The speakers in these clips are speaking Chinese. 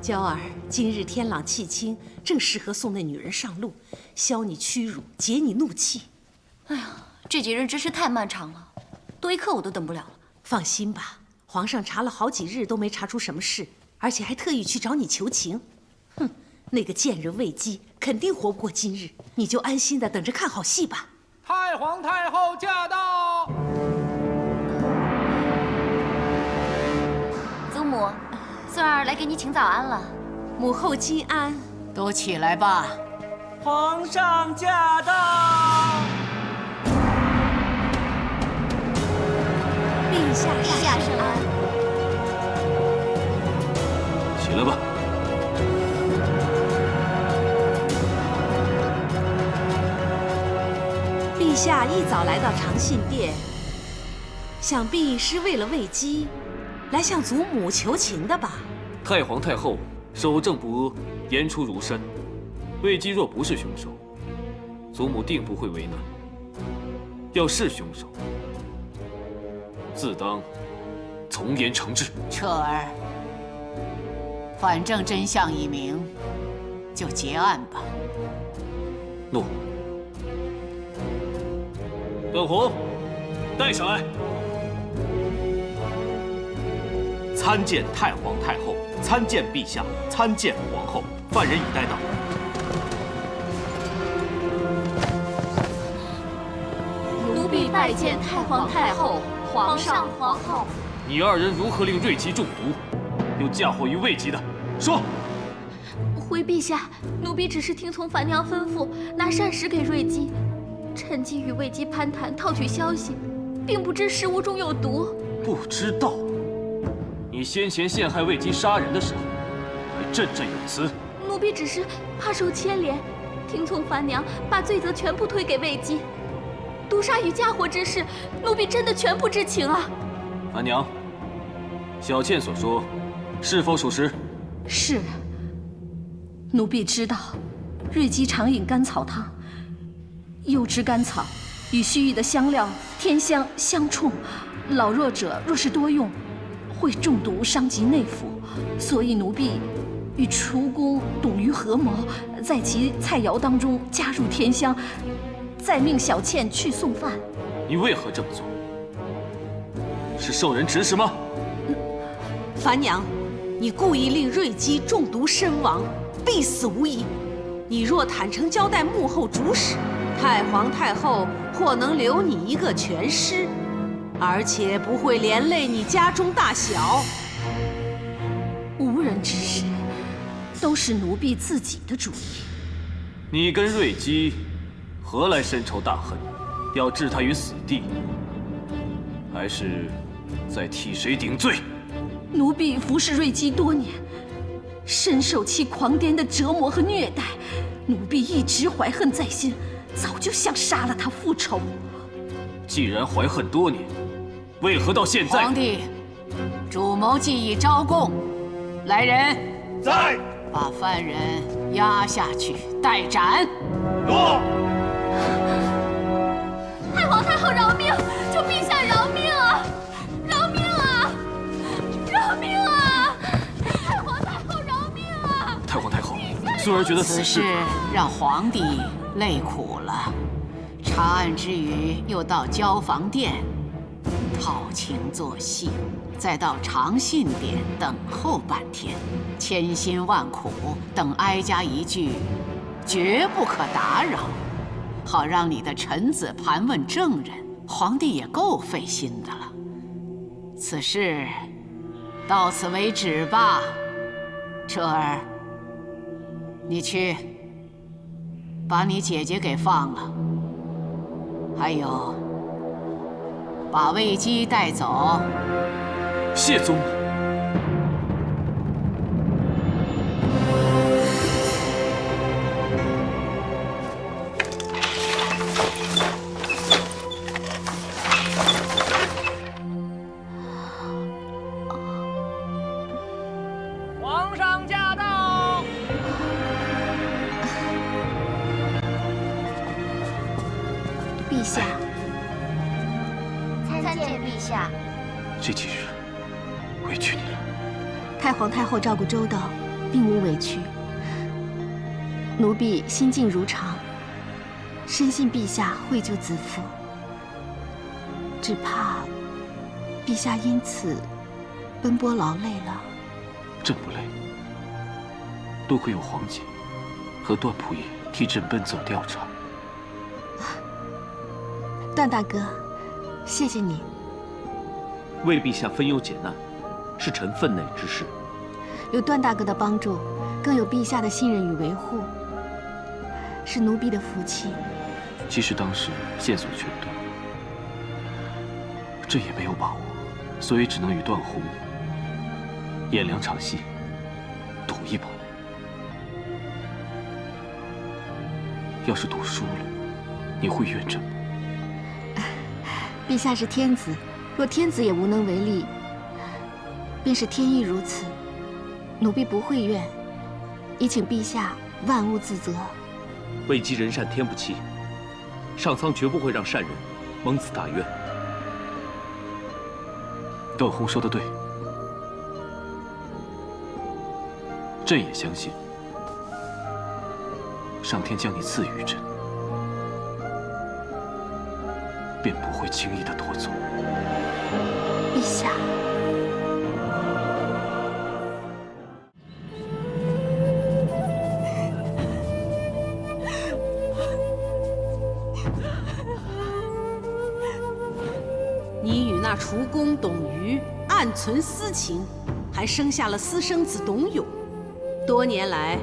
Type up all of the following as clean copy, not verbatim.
娇儿，今日天朗气清，正适合送那女人上路，消你屈辱，解你怒气。哎呀，这几日真是太漫长了，多一刻我都等不了了。放心吧，皇上查了好几日都没查出什么事，而且还特意去找你求情。哼，那个贱人魏姬肯定活不过今日，你就安心的等着看好戏吧。太皇太后驾到！祖母，孙儿来给你请早安了。母后金安。都起来吧。皇上驾到！陛下圣安。起来吧。陛下一早来到长信殿，想必是为了魏姬，来向祖母求情的吧？太皇太后守正不阿，言出如山。魏姬若不是凶手，祖母定不会为难；要是凶手，自当从严惩治。彻儿，反正真相已明，就结案吧。诺。本皇，带上来。参见太皇太后，参见陛下，参见皇后。犯人已带到。奴婢拜见太皇太后、皇上、皇后。你二人如何令瑞姬中毒，又嫁祸于魏姬的？说。回陛下，奴婢只是听从樊娘吩咐，拿膳食给瑞姬，趁机与魏姬攀谈，套取消息，并不知食物中有毒。不知道？你先前陷害魏姬杀人的时候，还振振有词。奴婢只是怕受牵连，听从樊娘，把罪责全部推给魏姬。毒杀与嫁祸之事，奴婢真的全不知情啊！樊娘，小倩所说，是否属实？是。奴婢知道，瑞姬常饮甘草汤，柚枝甘草与须臾的香料天香相冲，老弱者若是多用，会中毒伤及内腑，所以奴婢与厨工董于合谋，在其菜肴当中加入天香，再命小倩去送饭。你为何这么做？是受人指使吗？樊娘，你故意令瑞姬中毒身亡，必死无疑。你若坦诚交代幕后主使，太皇太后或能留你一个全尸，而且不会连累你家中大小。无人指使，都是奴婢自己的主意。你跟瑞姬何来深仇大恨，要置她于死地？还是在替谁顶罪？奴婢服侍瑞姬多年，深受其狂癫的折磨和虐待，奴婢一直怀恨在心，早就想杀了她复仇。既然怀恨多年，为何到现在？皇帝，主谋既已招供，来人，在，把犯人押下去待斩。诺。太皇太后饶命！求陛下饶命啊！饶命啊！饶命啊！太皇太后饶命啊！太皇太后，孙儿觉得此事让皇帝累苦了。查案之余，又到交房殿套情做戏，再到长信殿等候半天，千辛万苦等哀家一句绝不可打扰，好让你的臣子盘问证人，皇帝也够费心的了。此事到此为止吧。彻儿，你去把你姐姐给放了，还有把魏姬带走。谢宗母。皇上驾到！陛下，参见陛下。这几日委屈你了。太皇太后照顾周到，并无委屈。奴婢心静如常，深信陛下会救子父。只怕陛下因此奔波劳累了。朕不累，多亏有皇姐和段仆爷替朕奔走调查。段大哥，谢谢你。为陛下分忧解难，是臣分内之事。有段大哥的帮助，更有陛下的信任与维护，是奴婢的福气。其实当时线索全断，朕也没有把握，所以只能与段宏演2场戏，赌一把。要是赌输了，你会怨朕吗？陛下是天子，若天子也无能为力，便是天意如此。奴婢不会怨，亦请陛下万勿自责。位极人善天不欺，上苍绝不会让善人蒙此大冤。段宏说的对，朕也相信，上天将你赐予朕，便不会轻易的夺走。陛下，你与那厨工董瑜暗存私情，还生下了私生子董永。多年来，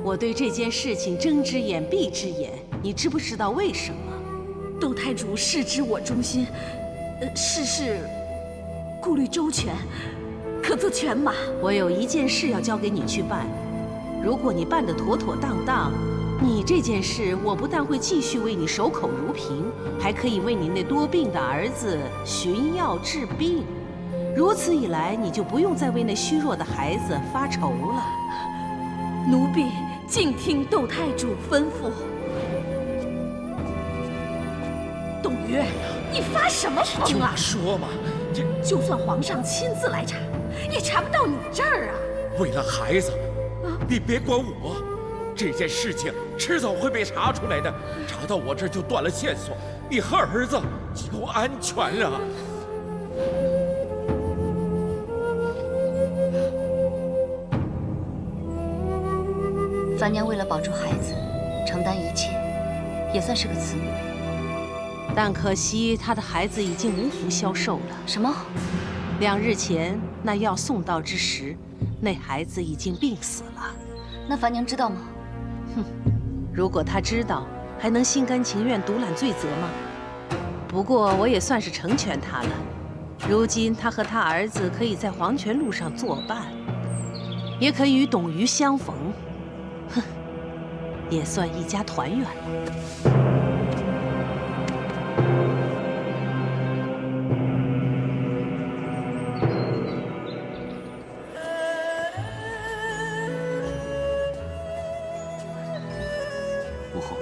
我对这件事情睁只眼闭只眼，你知不知道为什么？窦太主事知我忠心，事事顾虑周全，可做犬马。我有一件事要交给你去办，如果你办得妥妥当当，你这件事我不但会继续为你守口如瓶，还可以为你那多病的儿子寻药治病。如此一来，你就不用再为那虚弱的孩子发愁了。奴婢静听窦太主吩咐。董瑜，你发什么疯啊？说嘛，就算皇上亲自来查，也查不到你这儿啊！为了孩子，你别管我，这件事情迟早会被查出来的，查到我这儿就断了线索，你和儿子就安全了。樊娘为了保住孩子，承担一切，也算是个慈母。但可惜她的孩子已经无福消受了。什么？2日前那药送到之时，那孩子已经病死了。那樊娘知道吗？哼，如果她知道，还能心甘情愿独揽罪责吗？不过我也算是成全她了。如今她和她儿子可以在黄泉路上作伴，也可以与董瑜相逢。哼，也算一家团圆了。母后，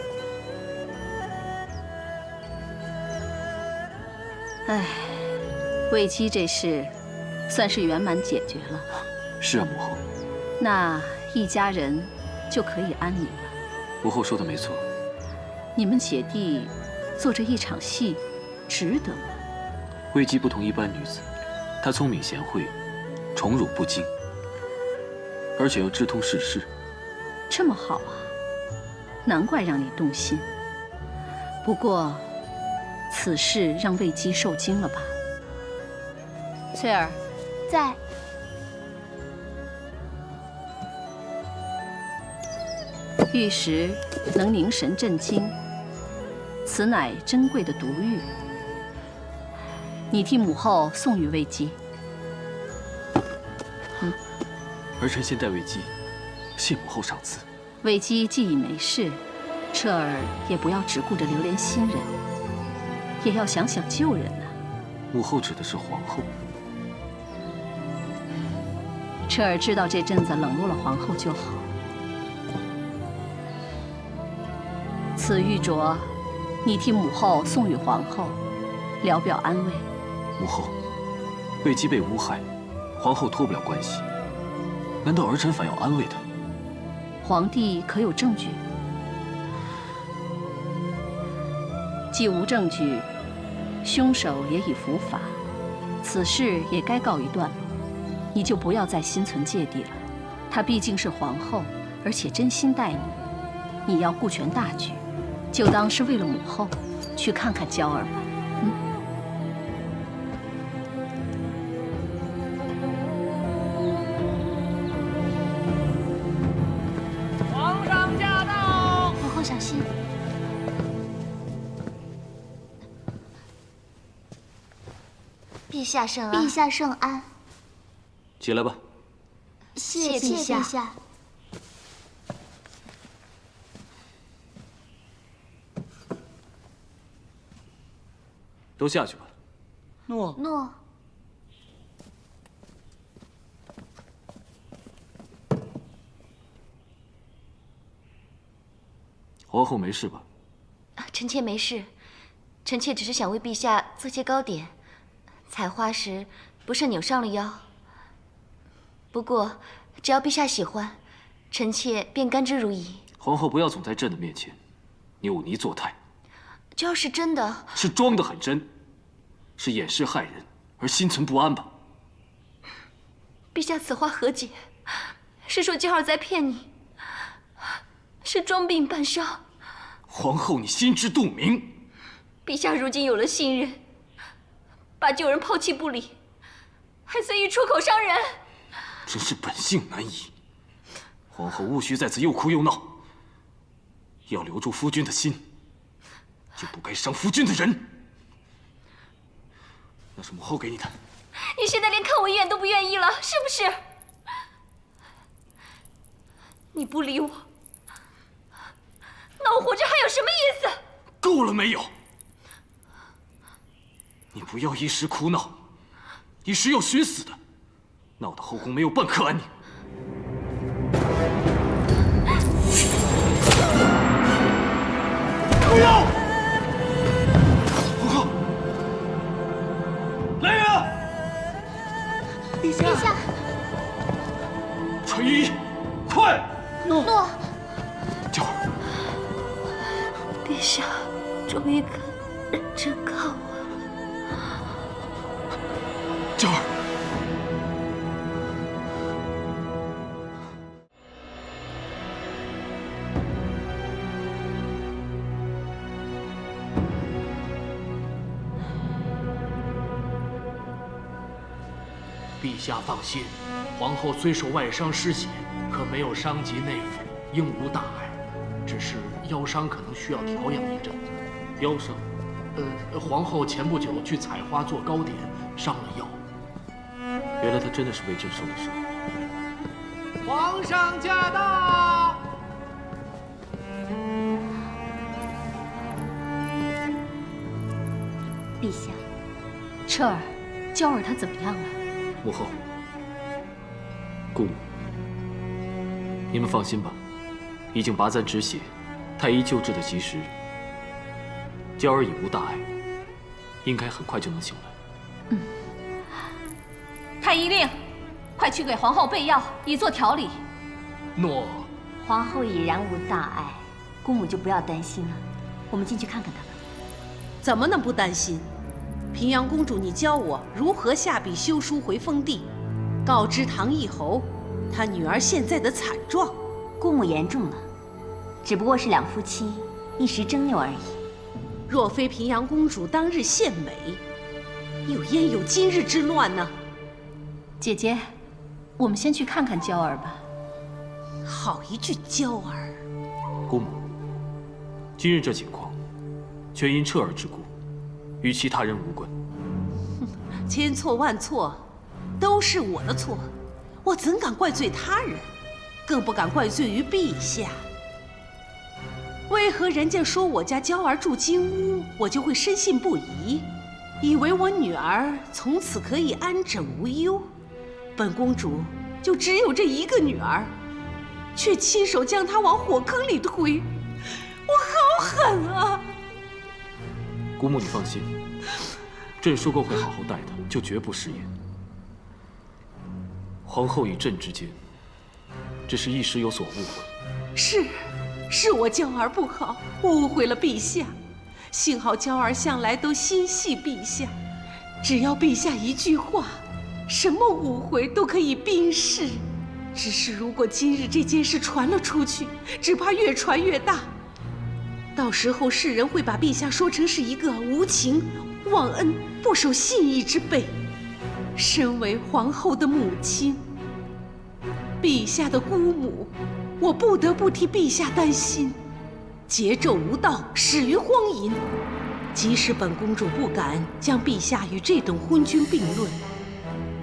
唉，魏姬这事算是圆满解决了。是啊，母后。那一家人就可以安宁了。母后说的没错。你们姐弟做这一场戏，值得吗？魏姬不同一般女子，她聪明贤惠，宠辱不惊，而且又知通世事。这么好啊，难怪让你动心。不过，此事让魏姬受惊了吧？翠儿，在。玉石能凝神镇惊，此乃珍贵的毒玉。你替母后送与魏姬。儿臣先代魏姬，谢母后赏赐。魏姬既已没事，彻儿也不要只顾着留恋新人，也要想想旧人呢。母后指的是皇后。彻儿知道这阵子冷落了皇后就好。此玉镯，你替母后送与皇后，聊表安慰。母后，魏姬被诬害，皇后脱不了关系。难道儿臣反要安慰他？皇帝可有证据？既无证据，凶手也已伏法，此事也该告一段落。你就不要再心存芥蒂了。她毕竟是皇后，而且真心待你，你要顾全大局，就当是为了母后，去看看娇儿吧。皇上驾到！皇后小心。陛下圣安。陛下圣安。起来吧。谢陛下。都下去吧。诺。皇后没事吧？臣妾没事，臣妾只是想为陛下做些糕点，采花时不慎扭伤了腰。不过只要陛下喜欢，臣妾便甘之如饴。皇后不要总在朕的面前扭捏作态。这要是真的，是装得很真，是掩饰害人而心存不安吧？陛下此话何解？是说娇儿在骗你，是装病扮伤。皇后，你心知肚明。陛下如今有了信任，把旧人抛弃不理，还随意出口伤人，真是本性难移。皇后勿需在此又哭又闹，要留住夫君的心，就不该伤夫君的人。那是母后给你的。你现在连看我一眼都不愿意了，是不是？你不理我，那我活着还有什么意思？够了没有？你不要一时哭闹，一时要寻死的，闹得后宫没有半刻安宁。不要！皇后，来人啊！陛下。传御医，快！诺。娇儿，陛下终于肯认真看我了。娇儿。陛下放心，皇后虽受外伤失血，可没有伤及内腑，应无大碍。只是腰伤可能需要调养一阵。腰伤？皇后前不久去采花做糕点，伤了腰。原来她真的是为朕受了伤。皇上驾到！陛下，彻儿，娇儿她怎么样了？母后，姑母，你们放心吧，已经拔簪止血，太医救治的及时，娇儿已无大碍，应该很快就能醒来。太医令，快去给皇后备药，以作调理。诺。皇后已然无大碍，姑母就不要担心了。我们进去看看她吧。怎么能不担心？平阳公主，你教我如何下笔修书回封地，告知唐义侯他女儿现在的惨状。姑母言重了，只不过是两夫妻一时争拗而已。若非平阳公主当日献美，又焉有今日之乱呢？姐姐，我们先去看看娇儿吧。好一句娇儿！姑母，今日这情况，全因彻儿之故，与其他人无关。千错万错，都是我的错，我怎敢怪罪他人，更不敢怪罪于陛下。为何人家说我家娇儿住金屋，我就会深信不疑，以为我女儿从此可以安枕无忧？本公主就只有这一个女儿，却亲手将她往火坑里推，我好狠啊！姑母，你放心，朕说过会好好待她，就绝不食言。皇后与朕之间只是一时有所误会。是我娇儿不好，误会了陛下。幸好娇儿向来都心系陛下，只要陛下一句话，什么误会都可以冰释。只是如果今日这件事传了出去，只怕越传越大。到时候世人会把陛下说成是一个无情、忘恩、不守信义之辈。身为皇后的母亲，陛下的姑母，我不得不替陛下担心。桀纣无道，始于荒淫。即使本公主不敢将陛下与这等昏君并论，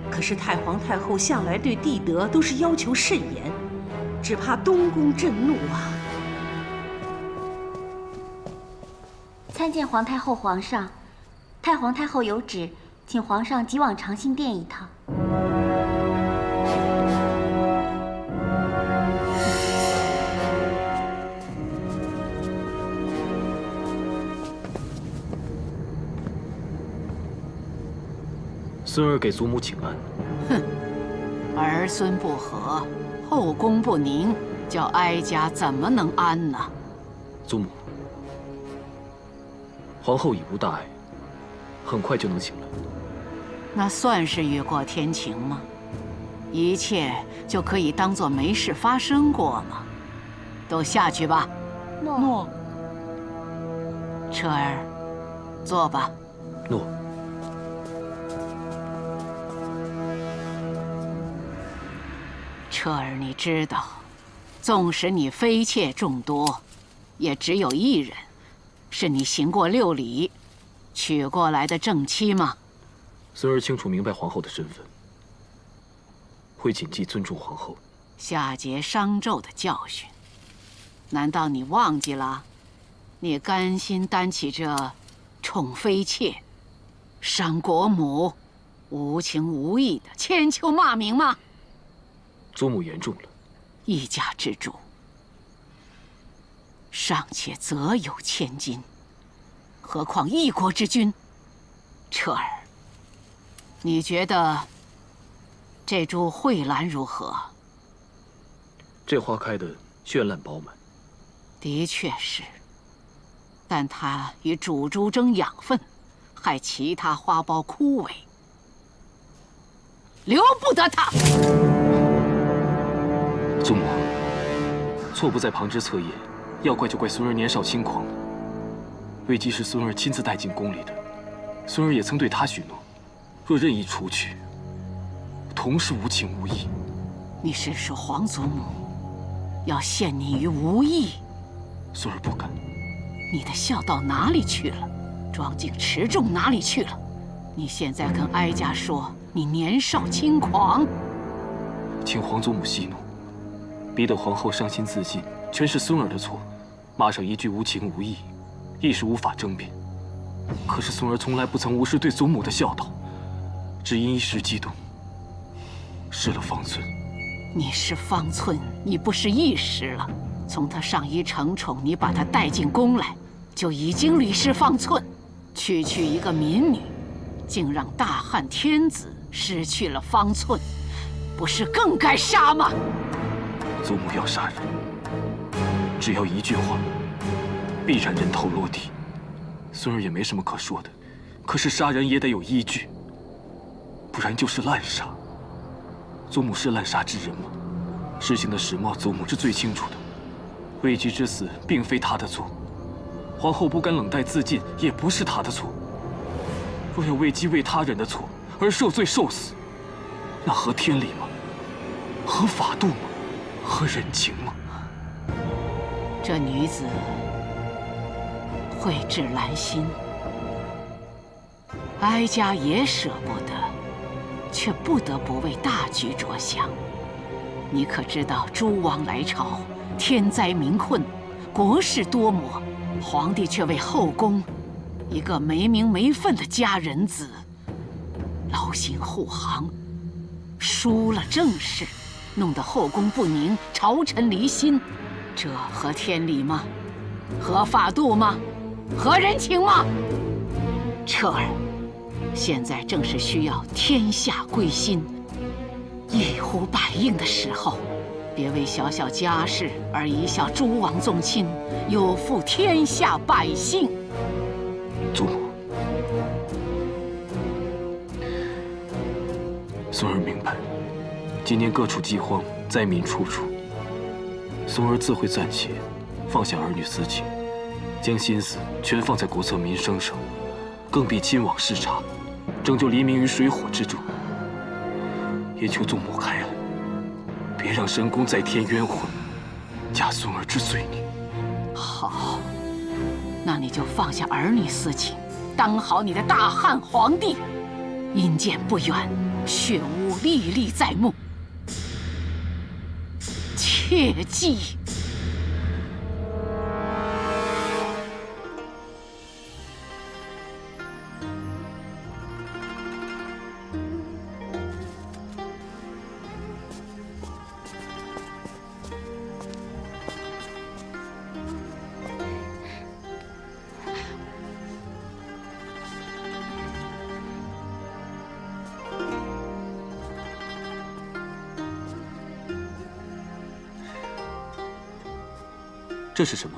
可是太皇太后向来对帝德都是要求甚严，只怕东宫震怒啊！参见皇太后、皇上，太皇太后有旨，请皇上即往长信殿一趟。孙儿给祖母请安。哼，儿孙不和，后宫不宁，叫哀家怎么能安呢？祖母，皇后已无大碍，很快就能醒来。那算是雨过天晴吗？一切就可以当作没事发生过吗？都下去吧。诺。彻儿，坐吧。诺。彻儿，你知道，纵使你妃妾众多，也只有一人，是你行过6礼，娶过来的正妻吗？孙儿清楚明白皇后的身份，会谨记尊重皇后。夏桀商纣的教训，难道你忘记了？你甘心担起这宠妃妾、伤国母、无情无义的千秋骂名吗？祖母言重了。一家之主，尚且责有千金，何况一国之君？彻儿，你觉得这株蕙兰如何？这花开得绚烂饱满。的确是，但它与主株争养分，害其他花苞枯萎，留不得它。祖母，错不在旁枝侧叶，要怪就怪孙儿年少轻狂。魏姬是孙儿亲自带进宫里的，孙儿也曾对她许诺，若任意除去，同是无情无义。你是说皇祖母要陷你于无义？孙儿不敢。你的孝道哪里去了？庄敬持重哪里去了？你现在跟哀家说你年少轻狂，请皇祖母息怒。逼得皇后伤心自尽，全是孙儿的错。骂上一句无情无义，一时无法争辩。可是孙儿从来不曾无视对祖母的孝道，只因一时激动，失了方寸。你是方寸，你不是一时了。从他上衣承宠，你把他带进宫来，就已经屡失方寸。区区一个民女，竟让大汉天子失去了方寸，不是更该杀吗？祖母要杀人，只要一句话，必然人头落地。孙儿也没什么可说的，可是杀人也得有依据，不然就是滥杀。祖母是滥杀之人吗？事情的始末，祖母是最清楚的。魏姬之死并非她的错，皇后不敢冷待自尽，也不是她的错。若要魏姬为他人的错而受罪受死，那合天理吗？合法度吗？合人情吗？这女子蕙质兰心，哀家也舍不得，却不得不为大局着想。你可知道诸王来朝，天灾民困，国事多磨，皇帝却为后宫一个没名没分的佳人子劳心护航，输了政事，弄得后宫不宁，朝臣离心，这合天理吗？合法度吗？合人情吗？彻儿，现在正是需要天下归心、一呼百应的时候，别为小小家事而贻笑诸王宗亲，有负天下百姓。祖母，孙儿明白，今年各处饥荒，灾民处处。孙儿自会暂且放下儿女私情，将心思全放在国策民生上，更必亲往视察，拯救黎民于水火之中。也求祖母开恩，别让神功在天冤魂，加孙儿之罪孽。好，那你就放下儿女私情，当好你的大汉皇帝。阴间不远，血污历历在目，切记。这是什么？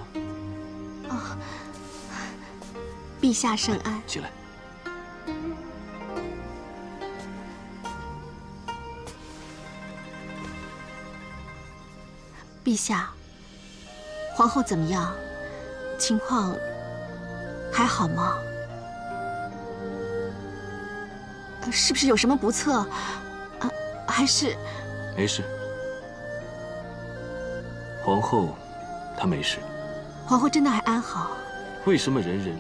哦，陛下圣安。起来。陛下，皇后怎么样？情况还好吗？是不是有什么不测？还是……没事。皇后，她没事。皇后真的还安好？为什么人人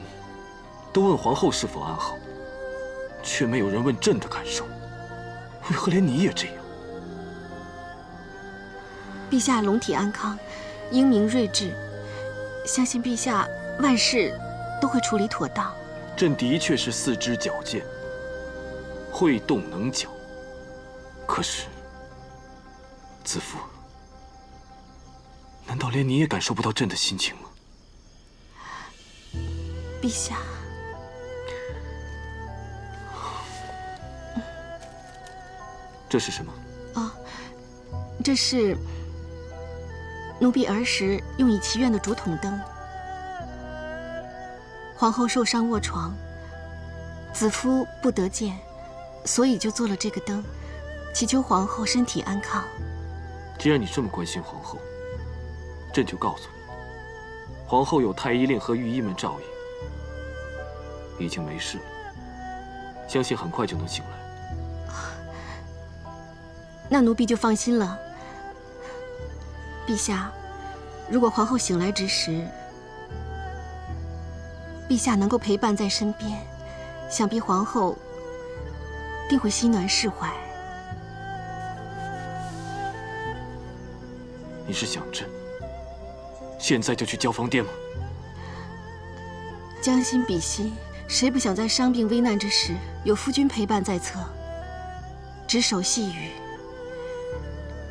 都问皇后是否安好，却没有人问朕的感受？为何连你也这样？陛下龙体安康，英明睿智，相信陛下万事都会处理妥当。朕的确是四肢矫健，会动能绞。可是，子父，难道连你也感受不到朕的心情吗？陛下，这是什么？哦，这是奴婢儿时用以祈愿的竹筒灯。皇后受伤卧床，子夫不得见，所以就做了这个灯，祈求皇后身体安康。既然你这么关心皇后，朕就告诉你，皇后有太医令和御医们照应，已经没事了，相信很快就能醒来。那奴婢就放心了。陛下，如果皇后醒来之时，陛下能够陪伴在身边，想必皇后定会心暖释怀。你是想朕现在就去交房殿吗？将心比心，谁不想在伤病危难之时有夫君陪伴在侧，执手细语？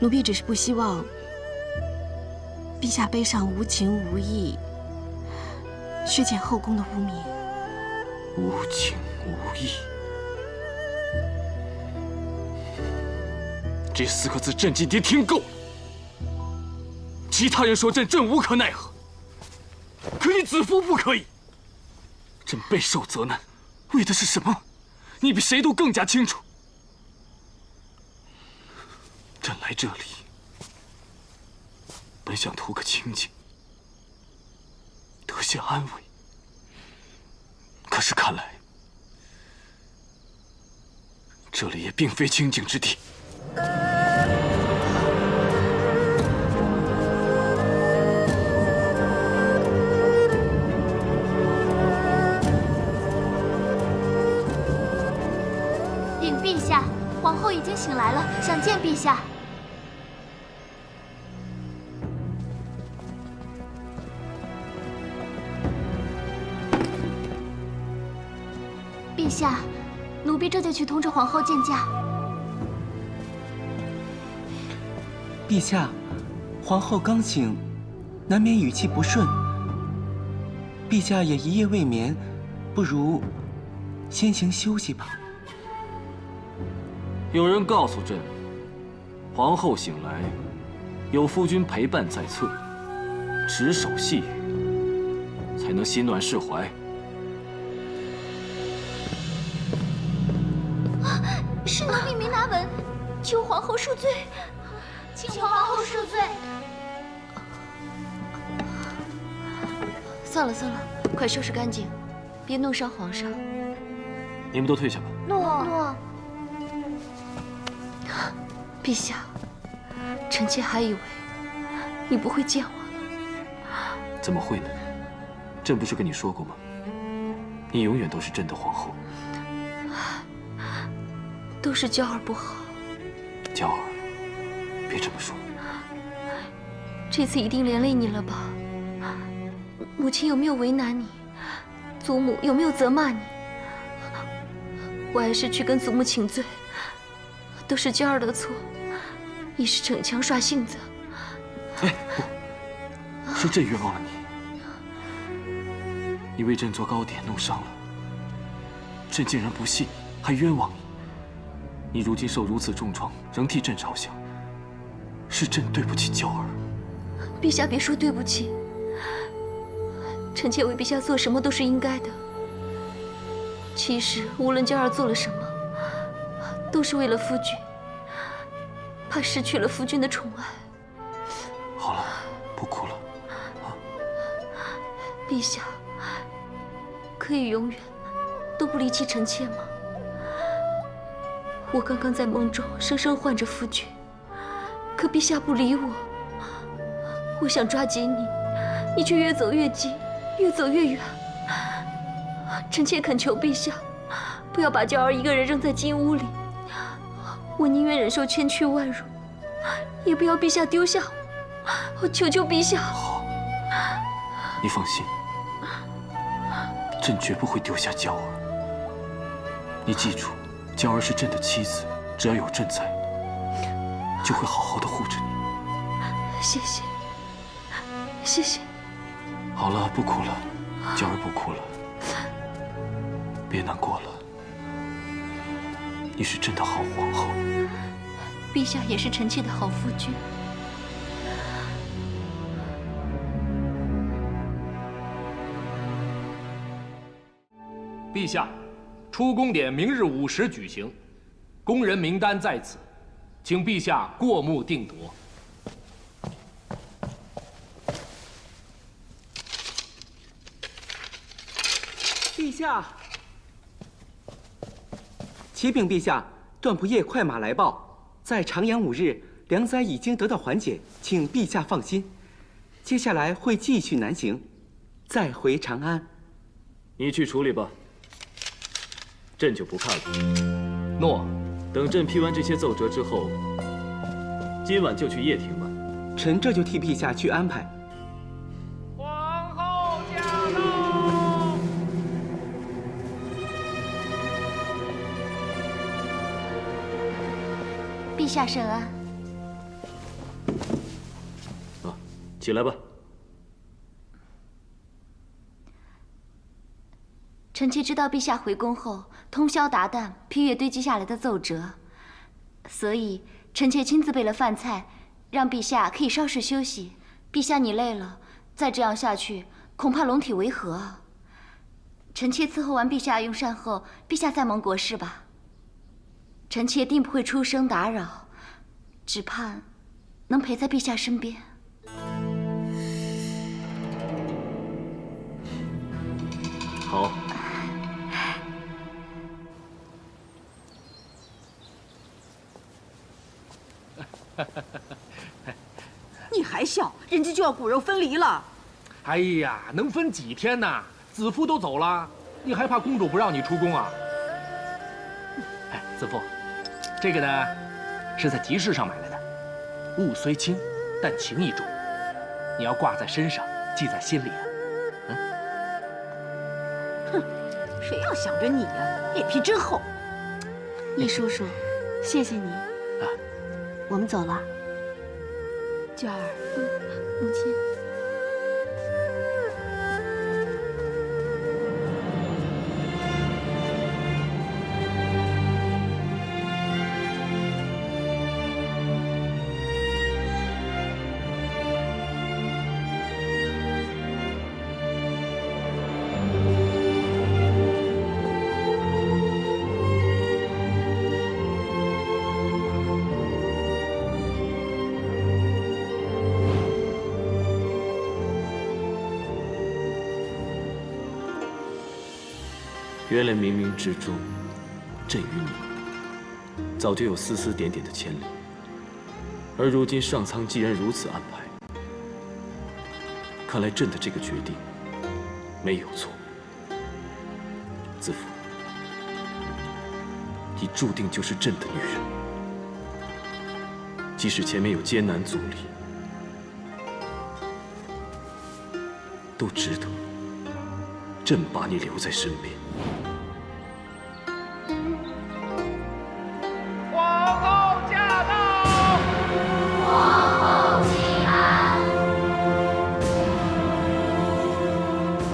奴婢只是不希望陛下背上无情无义，削减后宫的污名。无情无义，这4个字朕今天听够了。其他人说朕无可奈何，可你子夫不可以。朕备受责难，为的是什么？你比谁都更加清楚。朕来这里，本想图个清静，得些安慰。可是看来，这里也并非清静之地。禀陛下，皇后已经醒来了，想见陛下。陛下，奴婢这就去通知皇后见驾。陛下，皇后刚醒，难免语气不顺。陛下也一夜未眠，不如先行休息吧。有人告诉朕，皇后醒来有夫君陪伴在侧，执手细语，才能心暖释怀。是奴婢没拿稳，求皇后恕罪，请皇后恕罪。算了算了，快收拾干净，别弄伤皇上。你们都退下吧。诺。陛下，臣妾还以为你不会见我了。怎么会呢？朕不是跟你说过吗？你永远都是朕的皇后。都是娇儿不好。娇儿，别这么说。这次一定连累你了吧？母亲有没有为难你？祖母有没有责骂你？我还是去跟祖母请罪，都是娇儿的错，一时逞强耍性子。哎，不，是朕冤枉了你。你为朕做糕点弄伤了，朕竟然不信你，还冤枉你。你如今受如此重创，仍替朕着想，是朕对不起娇儿。陛下别说对不起，臣妾为陛下做什么都是应该的。其实无论娇儿做了什么，都是为了夫君，怕失去了夫君的宠爱。好了，不哭了。陛下，可以永远都不离弃臣妾吗？我刚刚在梦中生生唤着夫君，可陛下不理我。我想抓紧你，你却越走越近，越走越远。臣妾恳求陛下，不要把娇儿一个人扔在金屋里。我宁愿忍受千屈万辱，也不要陛下丢下我。我求求陛下。好，你放心，朕绝不会丢下娇儿。你记住，娇儿是朕的妻子，只要有朕在，就会好好的护着你。谢谢，谢谢。好了，不哭了，娇儿不哭了，别难过了。你是朕的好皇后，陛下也是臣妾的好夫君。陛下，出宫典明日午时举行，宫人名单在此，请陛下过目定夺。陛下，启禀陛下，段仆夜快马来报，在长阳5日，良灾已经得到缓解，请陛下放心。接下来会继续南行，再回长安。你去处理吧，朕就不看了。诺。等朕批完这些奏折之后，今晚就去掖庭吧。臣这就替陛下去安排。皇后驾到！陛下圣安。啊，起来吧。臣妾知道陛下回宫后通宵达旦批阅堆积下来的奏折，所以臣妾亲自备了饭菜，让陛下可以稍事休息。陛下你累了，再这样下去恐怕龙体违和啊。臣妾伺候完陛下用膳后，陛下再忙国事吧。臣妾定不会出声打扰，只盼能陪在陛下身边。好。你还笑，人家就要骨肉分离了。哎呀，能分几天呢？子夫都走了，你还怕公主不让你出宫啊？哎，子夫，这个呢，是在集市上买来的，物虽轻，但情意重，你要挂在身上，记在心里啊。哼，谁要想着你呀？脸皮真厚。易叔叔，谢谢你。我们走了。娟儿，母亲。原来冥冥之中，朕与你早就有丝丝点点的牵连。而如今上苍既然如此安排，看来朕的这个决定没有错。子父，你注定就是朕的女人，即使前面有艰难阻力，都值得朕把你留在身边。皇后驾到！皇后请安。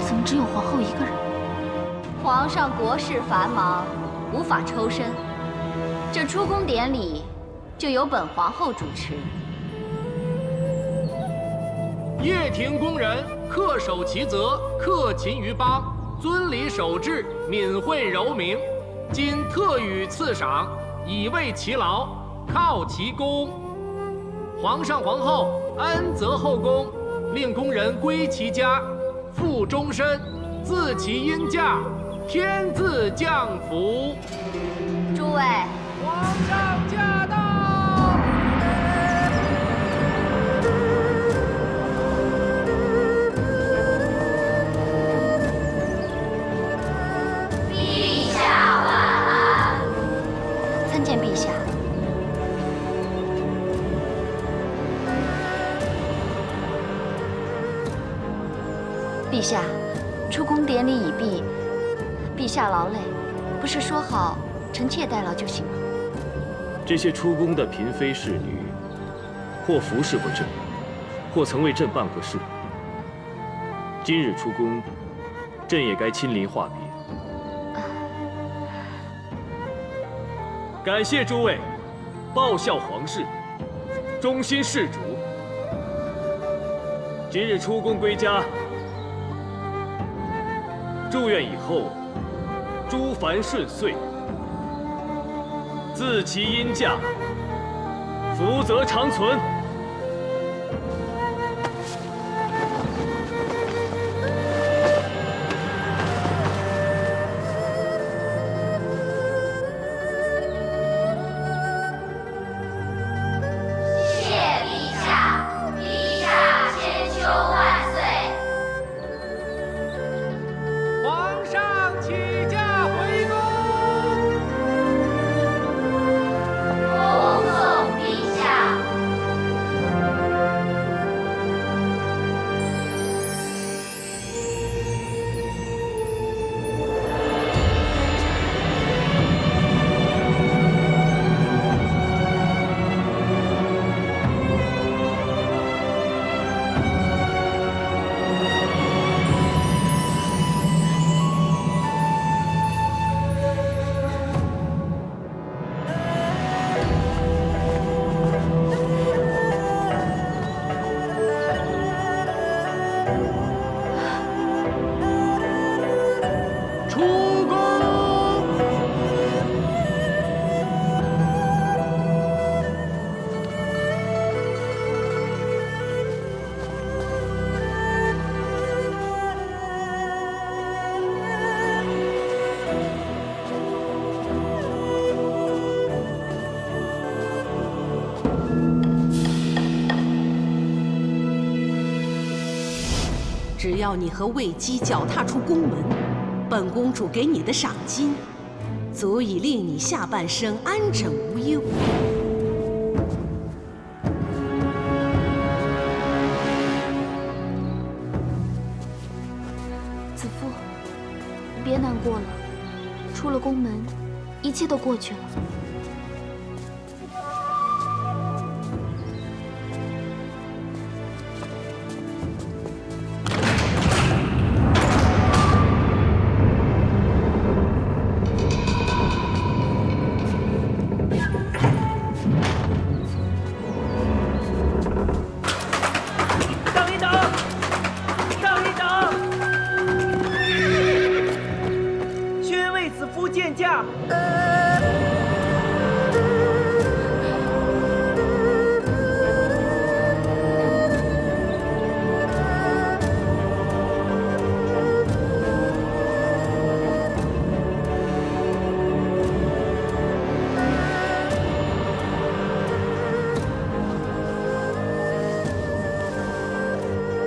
怎么只有皇后一个人？皇上国事繁忙，无法抽身，这出宫典礼就由本皇后主持。掖庭宫人恪守其责，克勤于邦，遵礼守制，敏惠柔明。今特予赐赏，以慰其劳，犒其功。皇上皇后恩泽后宫，令宫人归其家，复终身，自其阴驾，天自降福。诸位，皇上驾到！陛下晚安。参见陛下。陛下，出宫典礼已毕，陛下劳累，不是说好臣妾代劳就行吗？这些出宫的嫔妃侍女，或服侍过朕，或曾为朕办过事。今日出宫，朕也该亲临话别。感谢诸位报效皇室，忠心事主。今日出宫归家，祝愿以后诸凡顺遂，自其阴驾，福泽长存。只要你和魏姬脚踏出宫门，本公主给你的赏金，足以令你下半生安枕无忧。子父，别难过了，出了宫门，一切都过去了。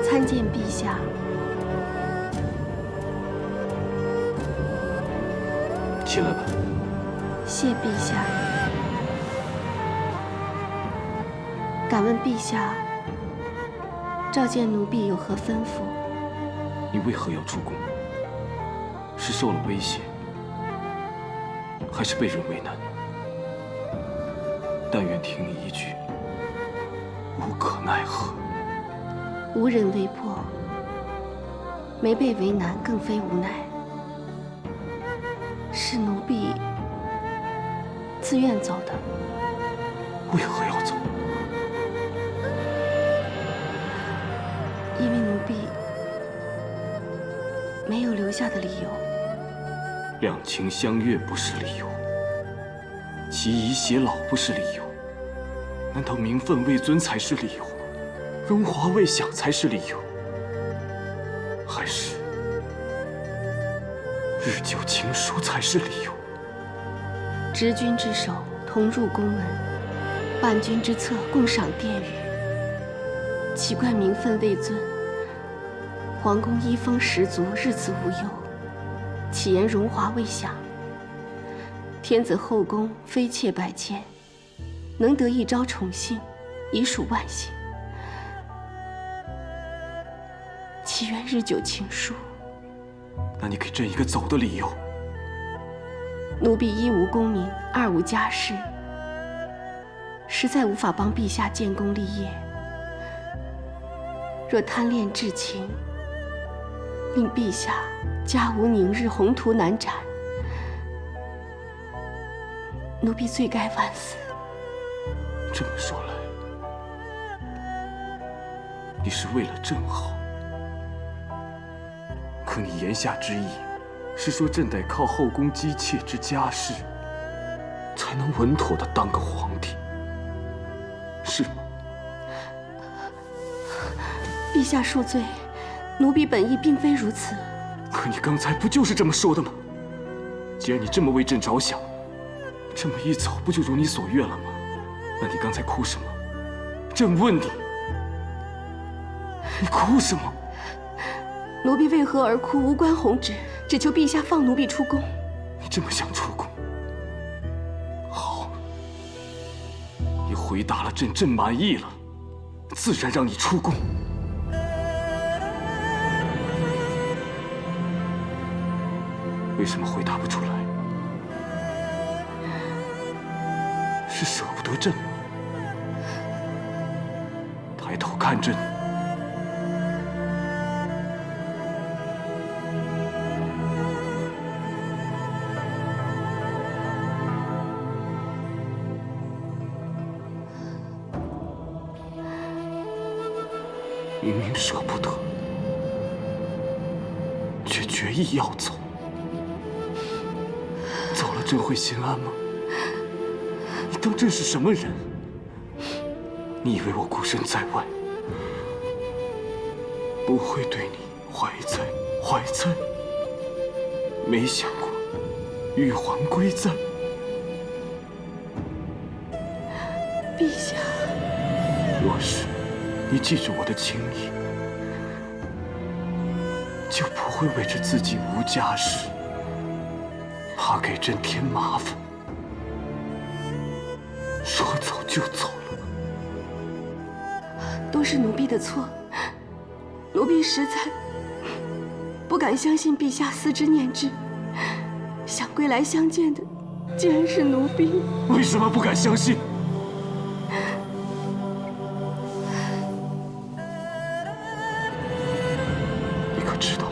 参见陛下。起来吧。谢陛下。敢问陛下，召见奴婢有何吩咐？你为何要出宫？是受了威胁，还是被人为难？但愿听你一句，无可奈何。无人为迫，没被为难，更非无奈。是奴婢自愿走的。为何要走？因为奴婢没有留下的理由。两情相悦不是理由，其遗偕老不是理由，难道名分未尊才是理由吗？荣华未享才是理由，还是日久情疏才是理由？执君之手，同入宫门；伴君之侧，共赏殿宇。奇怪名分未尊，皇宫衣风十足，日子无忧。岂言荣华未享？天子后宫妃妾百千，能得一朝宠幸，已属万幸。岂愿日久情疏？那你给朕一个走的理由。奴婢一无功名，二无家室，实在无法帮陛下建功立业。若贪恋至情，令陛下家无宁日，宏图难展，奴婢罪该万死。这么说来，你是为了朕好。可你言下之意，是说朕得靠后宫姬妾之家世，才能稳妥的当个皇帝，是吗？陛下恕罪，奴婢本意并非如此。可你刚才不就是这么说的吗？既然你这么为朕着想，这么一走不就如你所愿了吗？那你刚才哭什么？朕问你，你哭什么？奴婢为何而哭无关宏旨，只求陛下放奴婢出宫。你这么想出宫？好，你回答了朕，朕满意了，自然让你出宫。为什么回答不出来？是舍不得朕吗？抬头看朕。明明舍不得，却决意要走。走了，朕会心安吗？你当朕是什么人？你以为我孤身在外，不会对你怀猜？没想过玉环归在。陛下，若是你记住我的情谊，就不会为着自己无家室，怕给朕添麻烦，说走就走了。都是奴婢的错，奴婢实在不敢相信陛下思之念之，想归来相见的竟然是奴婢。为什么不敢相信？你可知道，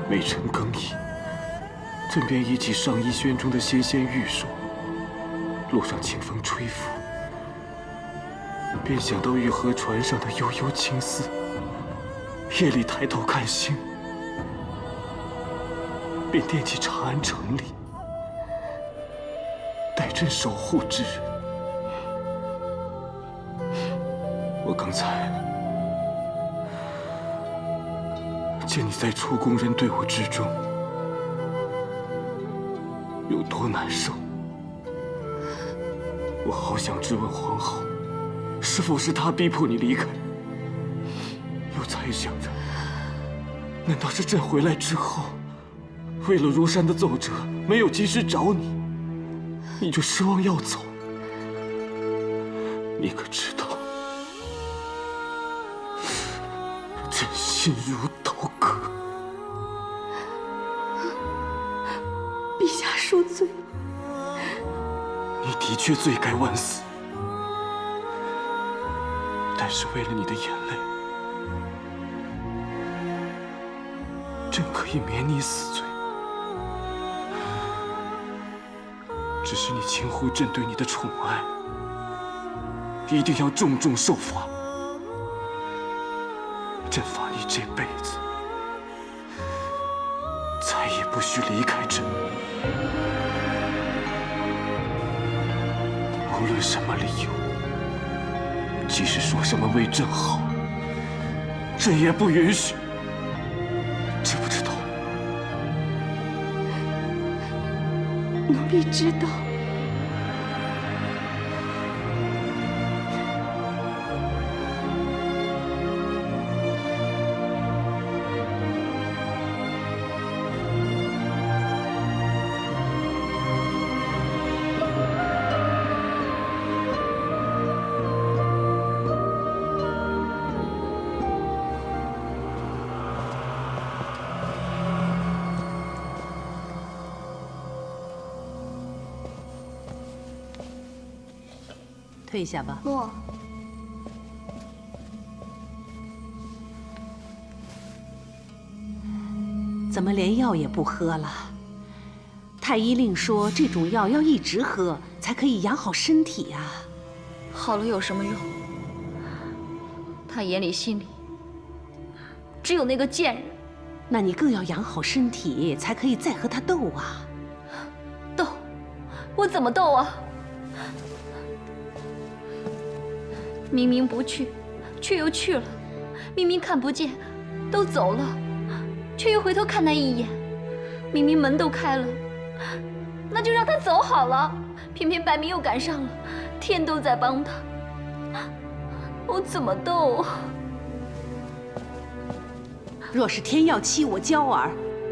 每晨更衣，朕便忆起上衣轩中的纤纤玉手，路上清风吹拂，便想到玉河船上的悠悠情思。夜里抬头看星，便惦记长安城里待朕守护之人。我刚才见你在出宫人队伍之中有多难受，我好想质问皇后，是否是她逼迫你离开？又还想着，难道是朕回来之后，为了如山的奏折没有及时找你，你就失望要走？你可知道，朕心如刀割。陛下恕罪。你的确罪该万死，但是为了你的眼泪，朕可以免你死罪。只是你轻忽朕对你的宠爱，一定要重重受罚。朕罚你这辈子再也不许离开朕。无论什么理由，即使说什么为朕好，朕也不允许。知不知道？奴婢知道。退下吧。诺。怎么连药也不喝了？太医令说这种药要一直喝，才可以养好身体呀。好了有什么用？他眼里心里只有那个贱人。那你更要养好身体，才可以再和他斗啊。斗？我怎么斗啊？明明不去，却又去了；明明看不见，都走了，却又回头看他一眼；明明门都开了，那就让他走好了。偏偏白明又赶上了，天都在帮他，我怎么斗啊？若是天要欺我娇儿，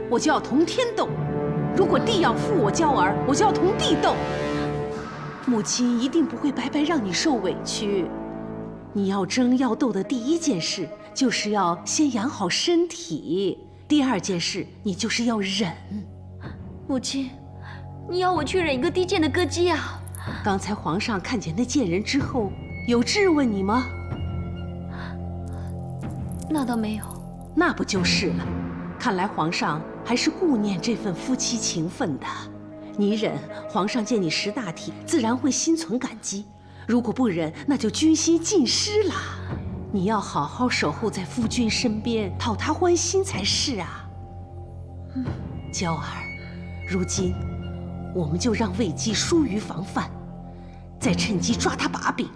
我就要同天斗；如果地要负我娇儿，我就要同地斗。母亲一定不会白白让你受委屈。你要争要斗的第一件事，就是要先养好身体；第二件事，你就是要忍。母亲，你要我去忍一个低贱的歌姬啊？刚才皇上看见那贱人之后，有质问你吗？那倒没有。那不就是了？看来皇上还是顾念这份夫妻情分的。你忍，皇上见你识大体，自然会心存感激。如果不忍，那就军心尽失了。你要好好守候在夫君身边，讨他欢心才是啊。娇儿，如今我们就让魏姬疏于防范，再趁机抓他把柄。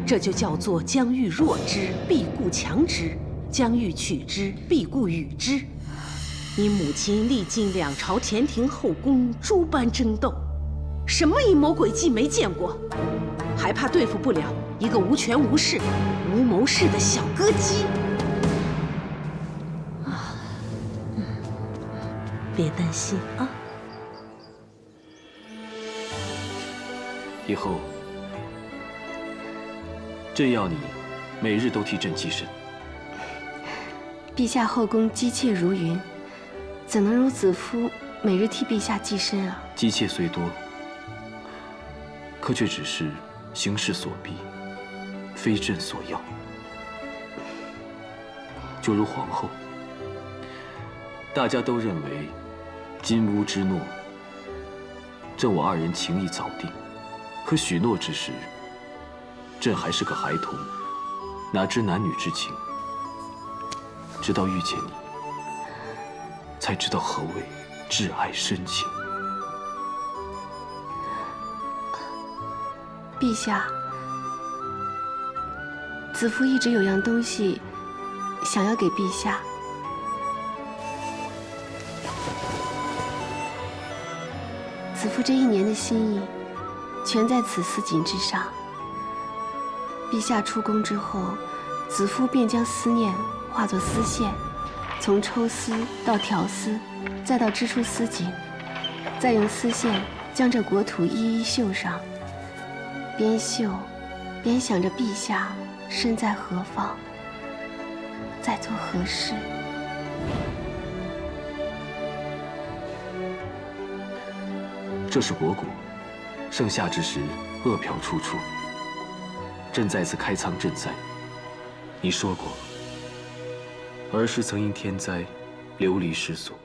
这就叫做将欲弱之，必固强之；将欲取之，必固与之。你母亲历经两朝前庭后宫诸般争斗，什么阴谋诡计没见过？还怕对付不了一个无权无势、无谋事的小歌姬？别担心啊！以后，朕要你每日都替朕祭神。陛下后宫姬妾如云，怎能如子夫每日替陛下祭身啊？姬妾虽多，可却只是形势所逼，非朕所要。就如皇后，大家都认为金乌之诺，朕我二人情谊早定。可许诺之时，朕还是个孩童，哪知男女之情？直到遇见你，才知道何谓挚爱深情。陛下，子夫一直有样东西想要给陛下。子夫这一年的心意，全在此丝锦之上。陛下出宫之后，子夫便将思念化作丝线，从抽丝到挑丝，再到织出丝锦，再用丝线将这国土一一绣上。边绣，边想着陛下身在何方，在做何事。这是我国，盛夏之时，恶殍处处。朕在此开仓赈灾。你说过，儿时曾因天灾流离失所，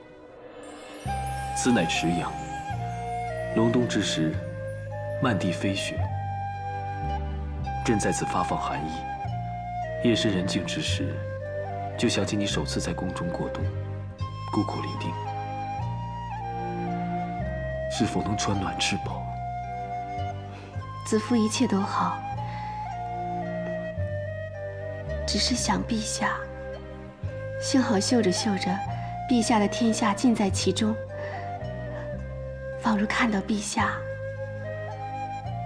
此乃池阳。隆冬之时，漫地飞雪。朕在此发放寒意。夜深人静之时，就想起你首次在宫中过冬，孤苦伶仃，是否能穿暖吃饱？子夫一切都好，只是想陛下。幸好绣着绣着，陛下的天下尽在其中，仿如看到陛下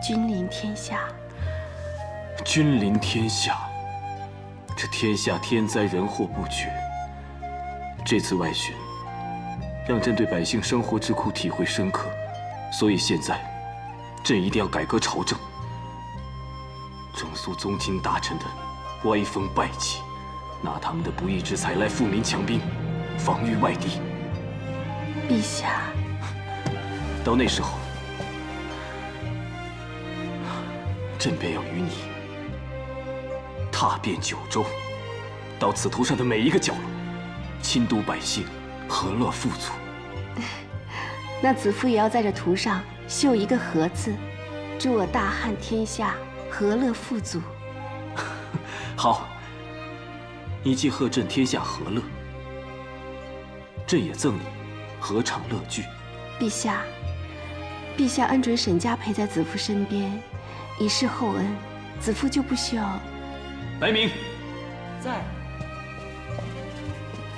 君临天下。君临天下，这天下天灾人祸不绝。这次外巡，让朕对百姓生活之苦体会深刻，所以现在，朕一定要改革朝政，整肃宗亲大臣的歪风败气，拿他们的不义之财来富民强兵，防御外敌。陛下，到那时候，朕便要与你踏遍九州，到此图上的每一个角落，亲都百姓，和乐富足。那子夫也要在这图上绣一个和字，祝我大汉天下和乐富足。好，你既贺朕天下和乐，朕也赠你禾场乐剧。陛下，陛下恩准沈家陪在子夫身边，以示厚恩，子夫就不需要。白明，在。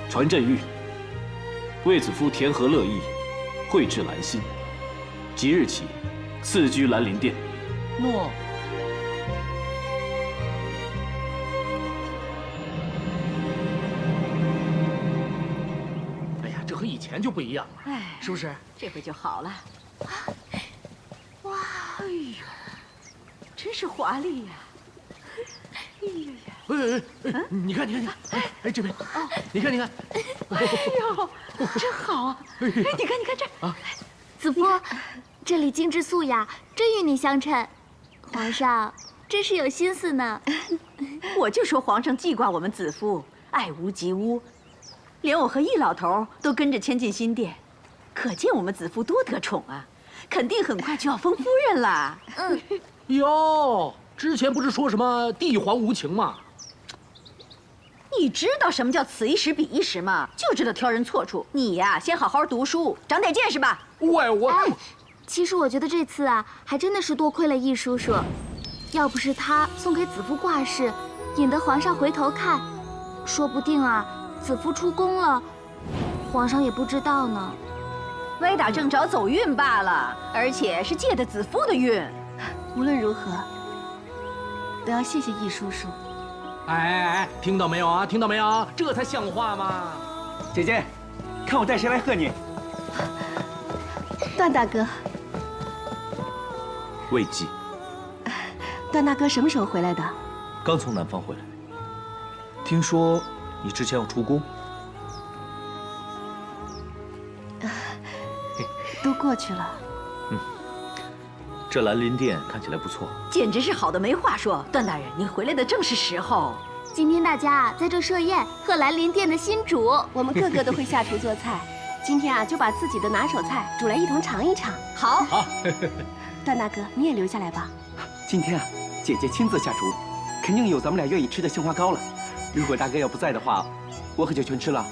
传朕谕，为子夫填和乐意，绘制兰心，即日起赐居兰陵殿。诺。哎呀，这和以前就不一样了，哎，是不是？这回就好了。哇，哎呦，真是华丽呀！哎呀呀！你看，哎，这边，你看，哎呦，真好啊！哎，你看这啊，子夫，这里精致素雅，真与你相称。皇上真是有心思呢。我就说皇上记挂我们子夫，爱屋及乌，连我和易老头都跟着迁进新殿，可见我们子夫多得宠啊！肯定很快就要封夫人了。哟，之前不是说什么帝皇无情吗？你知道什么叫此一时彼一时吗？就知道挑人错处。你呀，先好好读书，长点见识吧。其实我觉得这次啊，还真的是多亏了易叔叔，要不是他送给子夫挂饰，引得皇上回头看，说不定啊，子夫出宫了，皇上也不知道呢。歪打正着走运罢了，而且是借的子夫的运。无论如何，都要谢谢易叔叔。哎，听到没有啊？听到没有？这才像话嘛！姐姐，看我带谁来贺你？段大哥。魏姬。段大哥什么时候回来的？刚从南方回来。听说你之前要出宫。都过去了。这兰陵殿看起来不错，简直是好的没话说。段大人，您回来的正是时候。今天大家啊在这设宴贺兰陵殿的新主，我们个个都会下厨做菜。今天啊就把自己的拿手菜煮来一同尝一尝。好。段大哥，你也留下来吧。今天啊，姐姐亲自下厨，肯定有咱们俩愿意吃的杏花糕了。如果大哥要不在的话，我可就全吃了。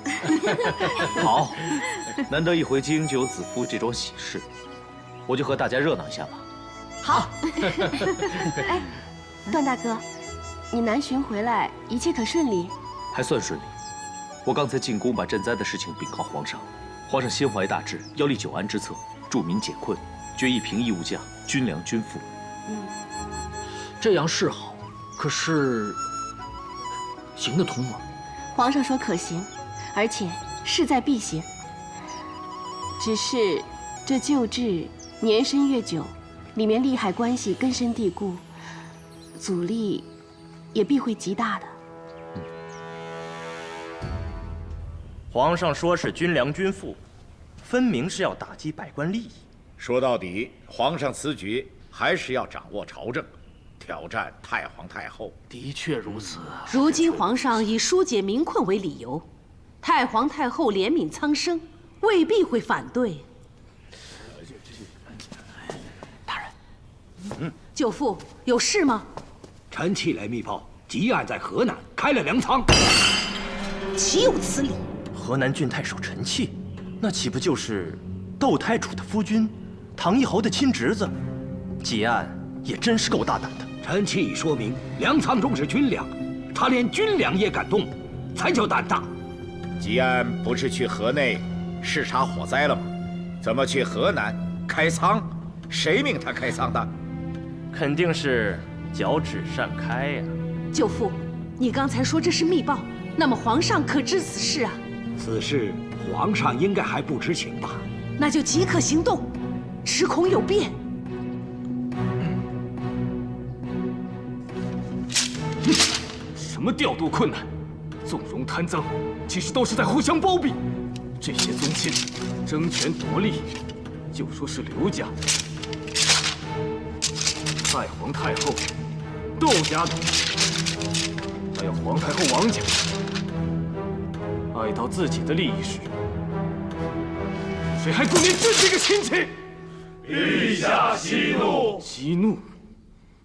好，难得一回京就有子夫这桩喜事，我就和大家热闹一下吧。好。哎，段大哥，你南巡回来一切可顺利？还算顺利。我刚才进宫把赈灾的事情禀告皇上，皇上心怀大志，要立久安之策，助民解困，决一平义务价，军粮均富。这样是好，可是行得通吗？皇上说可行，而且势在必行。只是这旧制年深月久，里面利害关系根深蒂固，阻力也必会极大的。皇上说是军粮军赋，分明是要打击百官利益。说到底，皇上此举还是要掌握朝政，挑战太皇太后。的确如此。如今皇上以疏解民困为理由，太皇太后怜悯苍生，未必会反对。大人，舅父有事吗？臣启来密报，吉安在河南开了粮仓。岂有此理！河南郡太守陈契，那岂不就是窦太主的夫君，唐一侯的亲侄子？吉安也真是够大胆的。陈契已说明，粮仓中是军粮，他连军粮也敢动，才叫胆大。吉安不是去河内视察火灾了吗？怎么去河南开仓？谁命他开仓的？肯定是脚趾擅开呀。舅父，你刚才说这是密报，那么皇上可知此事啊？此事皇上应该还不知情吧？那就即刻行动，时恐有变。什么调度困难，纵容贪赃，其实都是在互相包庇。这些宗亲争权夺利，就说是刘家、太皇太后、窦家等，还有皇太后王家，爱到自己的利益时，谁还顾念自己的亲戚？陛下息怒！息怒，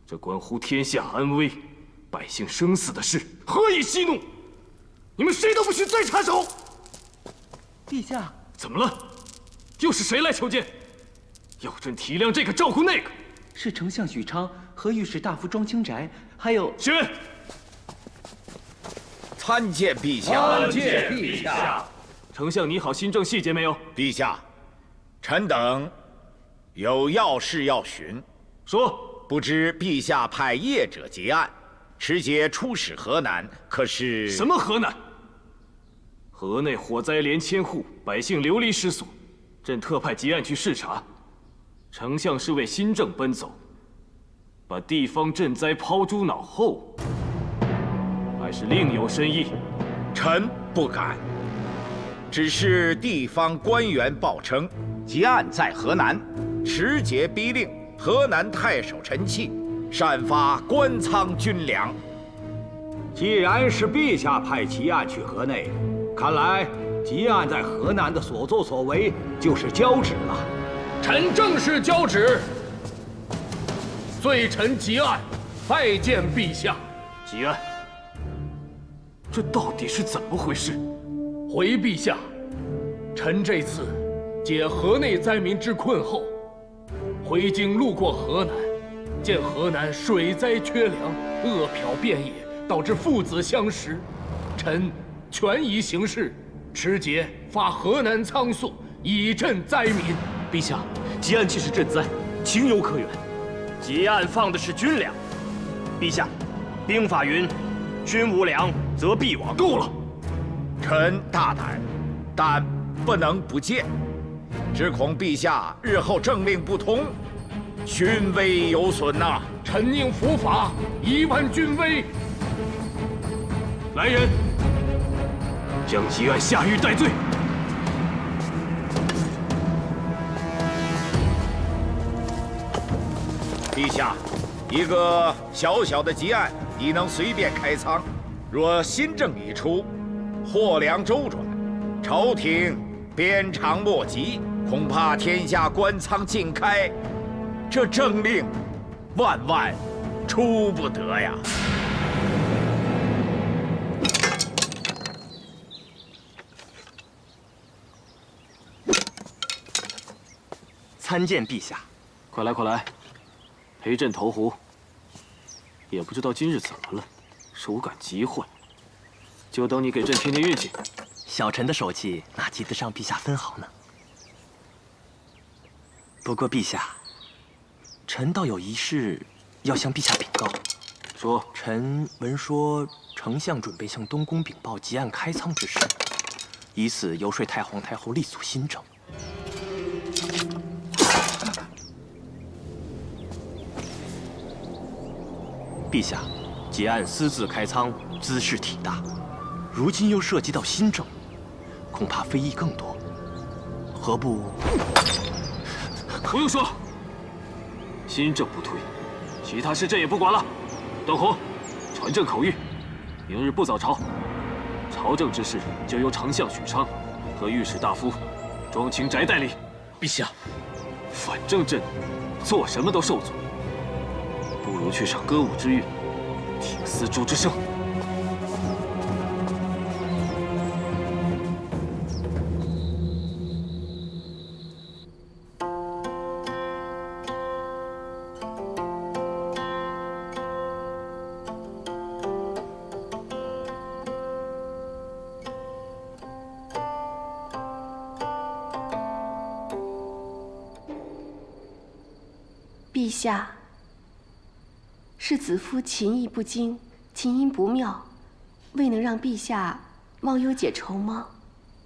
这关乎天下安危、百姓生死的事，何以息怒？你们谁都不许再插手！陛下，怎么了？又是谁来求见？要朕体谅这个照顾那个。是丞相许昌和御史大夫庄清宅，还有宣。参见陛下。参见陛下。丞相你好，新政细节没有？陛下，臣等有要事要询。说。不知陛下派业者结案，持节出使河南，可是？什么河南？河内火灾连千户，百姓流离失所，朕特派结案去视察。丞相是为新政奔走，把地方赈灾抛诸脑后，还是另有深意？臣不敢。只是地方官员报称，结案在河南，持节逼令河南太守陈契擅发官仓军粮。既然是陛下派吉案去河内，看来吉案在河南的所作所为就是交旨了。臣正是交旨，罪臣吉案，拜见陛下。吉案，这到底是怎么回事？回陛下，臣这次解河内灾民之困后，回京路过河南，见河南水灾缺粮，饿殍遍野，导致父子相食。臣权宜行事，持节发河南仓粟，以赈灾民。陛下，吉案既是赈灾，情有可原。吉案放的是军粮，陛下，兵法云：军无粮，则必亡。够了，臣大胆，但不能不谏。只恐陛下日后政令不通，军威有损呐。臣宁伏法，以挽军威。来人，将吉案下狱戴罪。陛下，一个小小的吉案已能随便开仓，若新政一出，货粮周转，朝廷鞭长莫及，恐怕天下官仓尽开，这政令万万出不得呀！参见陛下。快来，快来，陪朕投壶。也不知道今日怎么了，手感极坏。就等你给朕添添运气。小臣的手气哪及得上陛下分毫呢？不过陛下，臣倒有一事要向陛下禀告。说。臣闻说丞相准备向东宫禀报吉案开仓之事，以此游说太皇太后力阻新政。陛下，吉案私自开仓，滋事体大，如今又涉及到新政，恐怕非议更多。何不？不用说，新政不推，其他事朕也不管了。邓弘，传朕口谕，明日不早朝，朝政之事就由丞相许昌和御史大夫庄清宅代理。陛下，反正朕做什么都受阻，不如去赏歌舞之乐，听丝竹之声。陛下，是子夫琴艺不精，琴音不妙，未能让陛下忘忧解愁吗？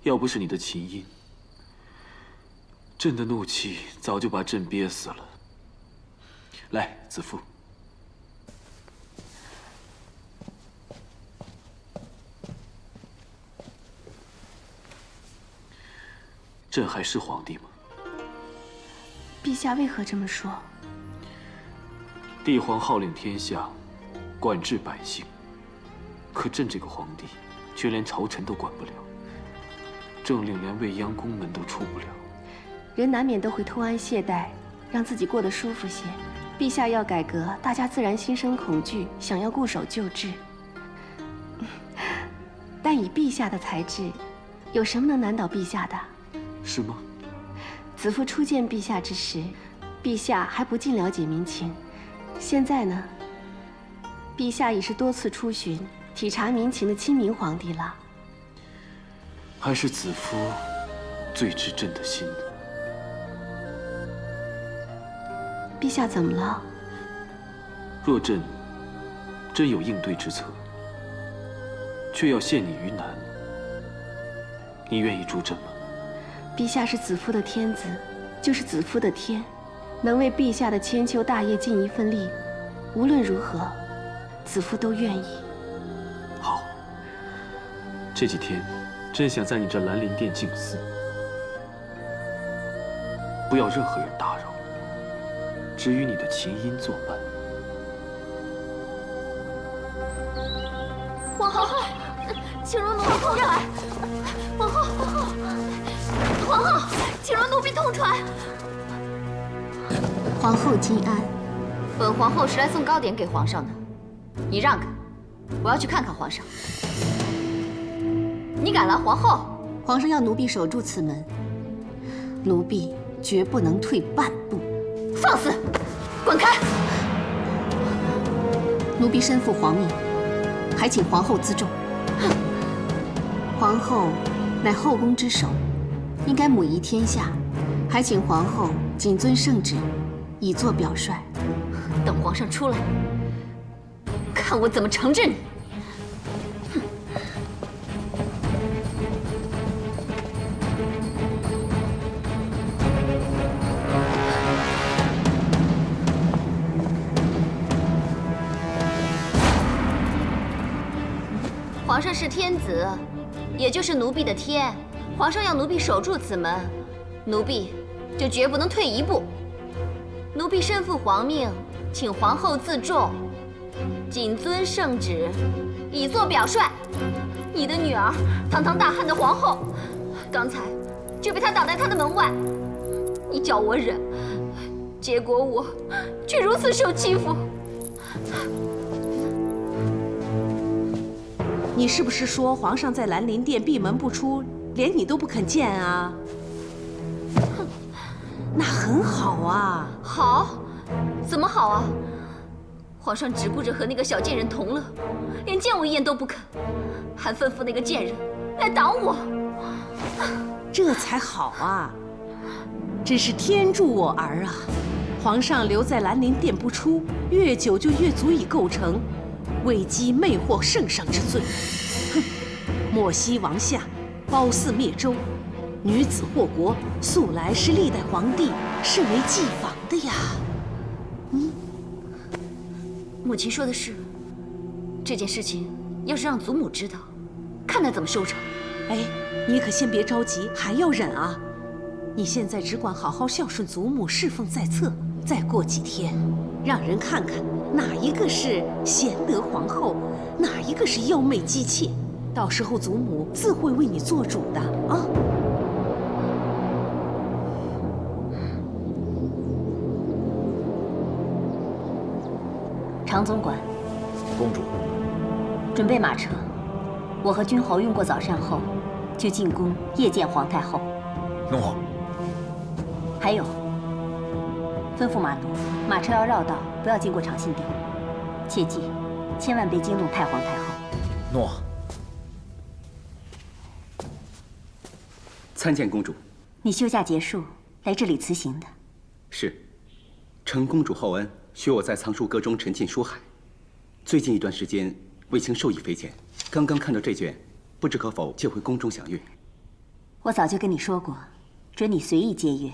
要不是你的琴音，朕的怒气早就把朕憋死了。来，子夫。朕还是皇帝吗？陛下为何这么说？帝皇号令天下，管治百姓，可朕这个皇帝却连朝臣都管不了，政令连未央宫门都出不了。人难免都会偷安懈怠，让自己过得舒服些。陛下要改革，大家自然心生恐惧，想要固守旧制。但以陛下的才智，有什么能难倒陛下的？是吗？子夫初见陛下之时，陛下还不尽了解民情。现在呢，陛下已是多次出巡、体察民情的亲民皇帝了。还是子夫最知朕的心呢。陛下怎么了？若朕真有应对之策，却要陷你于难，你愿意助朕吗？陛下是子夫的天子，就是子夫的天。能为陛下的千秋大业尽一份力，无论如何，子夫都愿意。好，这几天，朕想在你这兰陵殿静思，不要任何人打扰，只与你的琴音作伴。皇后，请容奴婢痛传。皇后，皇后，请容奴婢痛传。皇后金安，本皇后是来送糕点给皇上的，你让开，我要去看看皇上。你敢拦皇后？皇上要奴婢守住此门，奴婢绝不能退半步。放肆！滚开！奴婢身负皇命，还请皇后自重。皇后乃后宫之首，应该母仪天下，还请皇后谨遵圣旨，以作表率。等皇上出来，看我怎么惩治你！皇上是天子，也就是奴婢的天。皇上要奴婢守住此门，奴婢就绝不能退一步。奴婢身负皇命，请皇后自重，谨遵圣旨，以作表率。你的女儿，堂堂大汉的皇后，刚才就被他挡在他的门外，你叫我忍，结果我却如此受欺负。你是不是说皇上在兰陵殿闭门不出，连你都不肯见啊？那很好啊。好？怎么好啊？皇上只顾着和那个小贱人同乐，连见我一眼都不肯，还吩咐那个贱人来挡我。这才好啊！真是天助我儿啊！皇上留在兰陵殿不出，越久就越足以构成。为姬魅惑圣上之罪。哼！莫西王下，褒姒灭周，女子祸国，素来是历代皇帝甚为忌防的呀。母亲说的是，这件事情要是让祖母知道，看他怎么收场。哎，你可先别着急，还要忍啊！你现在只管好好孝顺祖母，侍奉在侧。再过几天，让人看看哪一个是贤德皇后，哪一个是妖媚姬妾。到时候祖母自会为你做主的啊！常总管，公主，准备马车。我和君侯用过早膳后，就进宫夜见皇太后。诺。还有，吩咐马奴，马车要绕道，不要经过长信殿。切记，千万别惊动太皇太后。诺。参见公主。你休假结束来这里辞行的？是。承公主厚恩，许我在藏书阁中沉浸书海。最近一段时间，卫青受益匪浅，刚刚看到这卷，不知可否借回宫中详阅？我早就跟你说过，准你随意借阅，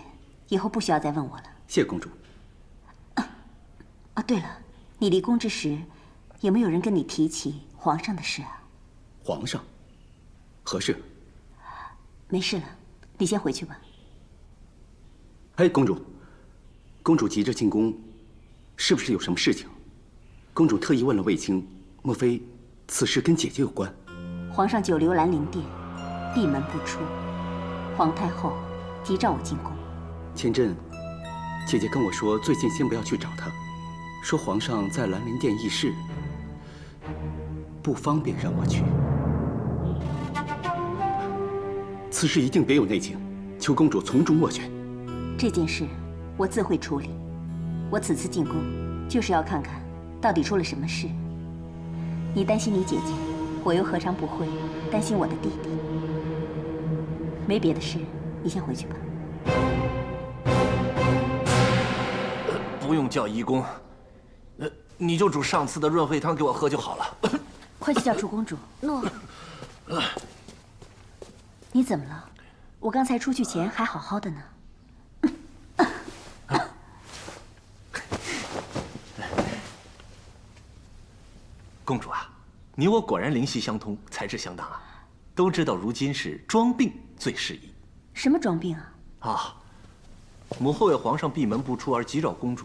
以后不需要再问我了。谢公主。对了，你离宫之时，有没有人跟你提起皇上的事啊？皇上？何事？没事了，你先回去吧。哎，公主，公主急着进宫，是不是有什么事情？公主特意问了卫青，莫非此事跟姐姐有关？皇上久留兰陵殿，闭门不出，皇太后急召我进宫。前阵，姐姐跟我说，最近先不要去找她，说皇上在兰陵殿议事，不方便让我去。此事一定别有内情，求公主从中斡旋。这件事我自会处理。我此次进宫，就是要看看到底出了什么事。你担心你姐姐，我又何尝不会担心我的弟弟？没别的事，你先回去吧。不用叫医公，你就煮上次的润肺汤给我喝就好了。快去叫楚公主。诺。你怎么了？我刚才出去前还好好的呢。公主啊，你我果然灵犀相通，才智相当啊！都知道如今是装病最适宜。什么装病啊？啊，母后为皇上闭门不出而急召公主，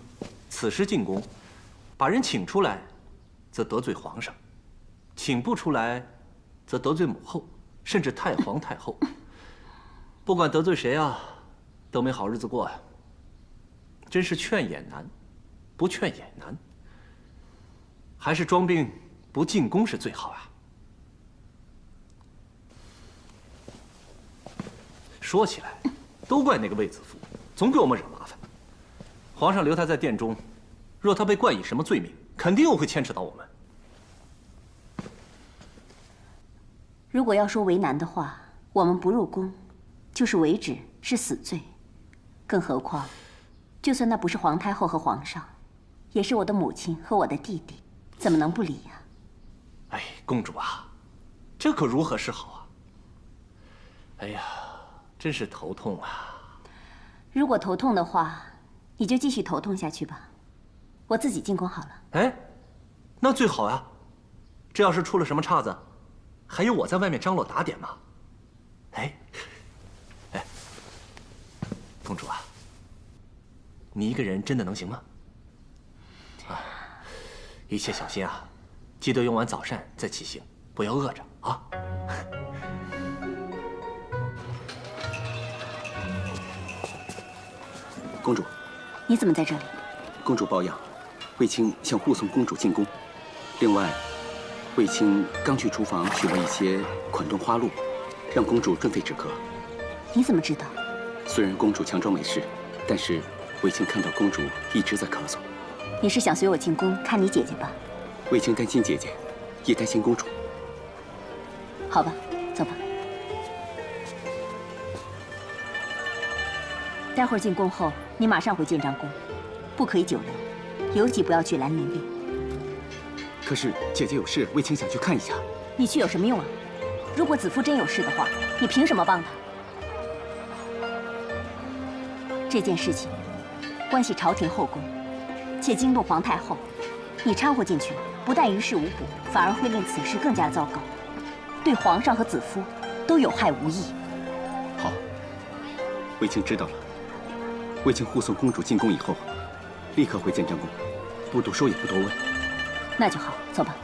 此时进宫，把人请出来，则得罪皇上；请不出来，则得罪母后，甚至太皇太后。不管得罪谁啊，都没好日子过呀。真是劝也难，不劝也难。还是装病不进宫是最好啊。说起来，都怪那个卫子夫，总给我们惹麻烦。皇上留他在殿中，若他被冠以什么罪名，肯定又会牵扯到我们。如果要说为难的话，我们不入宫，就是违旨，是死罪。更何况，就算那不是皇太后和皇上，也是我的母亲和我的弟弟，怎么能不理呀？哎，公主啊，这可如何是好啊？哎呀，真是头痛啊！如果头痛的话，你就继续头痛下去吧，我自己进宫好了。哎，那最好呀。这要是出了什么岔子，还有我在外面张罗打点嘛。哎，公主啊，你一个人真的能行吗？啊，一切小心啊，记得用完早膳再起行，不要饿着啊。公主，你怎么在这里？公主抱恙，卫青想护送公主进宫。另外，卫青刚去厨房取了一些款冻花露，让公主润肺止咳。你怎么知道？虽然公主强装没事，但是卫青看到公主一直在咳嗽。你是想随我进宫看你姐姐吧？卫青担心姐姐，也担心公主。好吧，走吧。待会儿进宫后，你马上回建章宫，不可以久留，尤其不要去兰陵殿。可是姐姐有事，卫青想去看一下。你去有什么用啊？如果子夫真有事的话，你凭什么帮他？这件事情关系朝廷后宫，且惊动皇太后，你掺和进去，不但于事无补，反而会令此事更加糟糕，对皇上和子夫都有害无益。好，卫青知道了。卫青护送公主进宫以后，立刻回见正宫，不多说也不多问。那就好，走吧。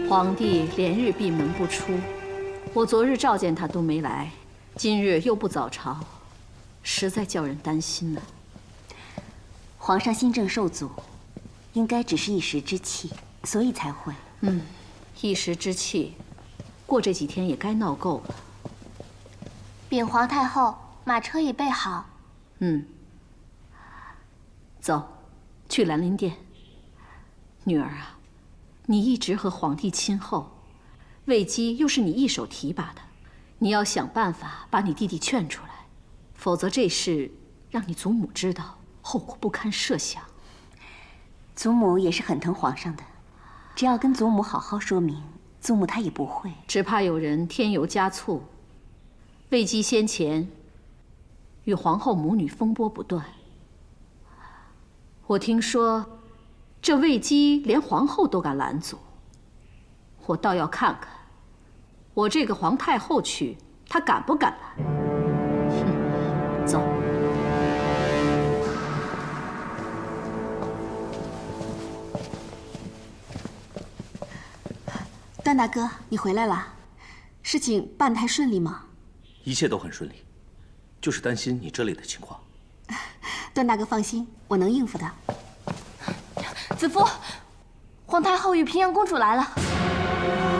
皇帝连日闭门不出，我昨日召见他都没来，今日又不早朝，实在叫人担心呢。皇上心正受阻，应该只是一时之气，所以才会。一时之气，过这几天也该闹够了。禀皇太后，马车已备好。走，去兰陵殿。女儿啊，你一直和皇帝亲厚，魏姬又是你一手提拔的，你要想办法把你弟弟劝出来，否则这事让你祖母知道，后果不堪设想。祖母也是很疼皇上的，只要跟祖母好好说明，祖母她也不会。只怕有人添油加醋。魏姬先前与皇后母女风波不断，我听说这魏姬连皇后都敢拦阻，我倒要看看我这个皇太后去，她敢不敢拦？走。段大哥，你回来了，事情办得还顺利吗？一切都很顺利，就是担心你这里的情况。段大哥放心，我能应付的。子夫，皇太后与平阳公主来了。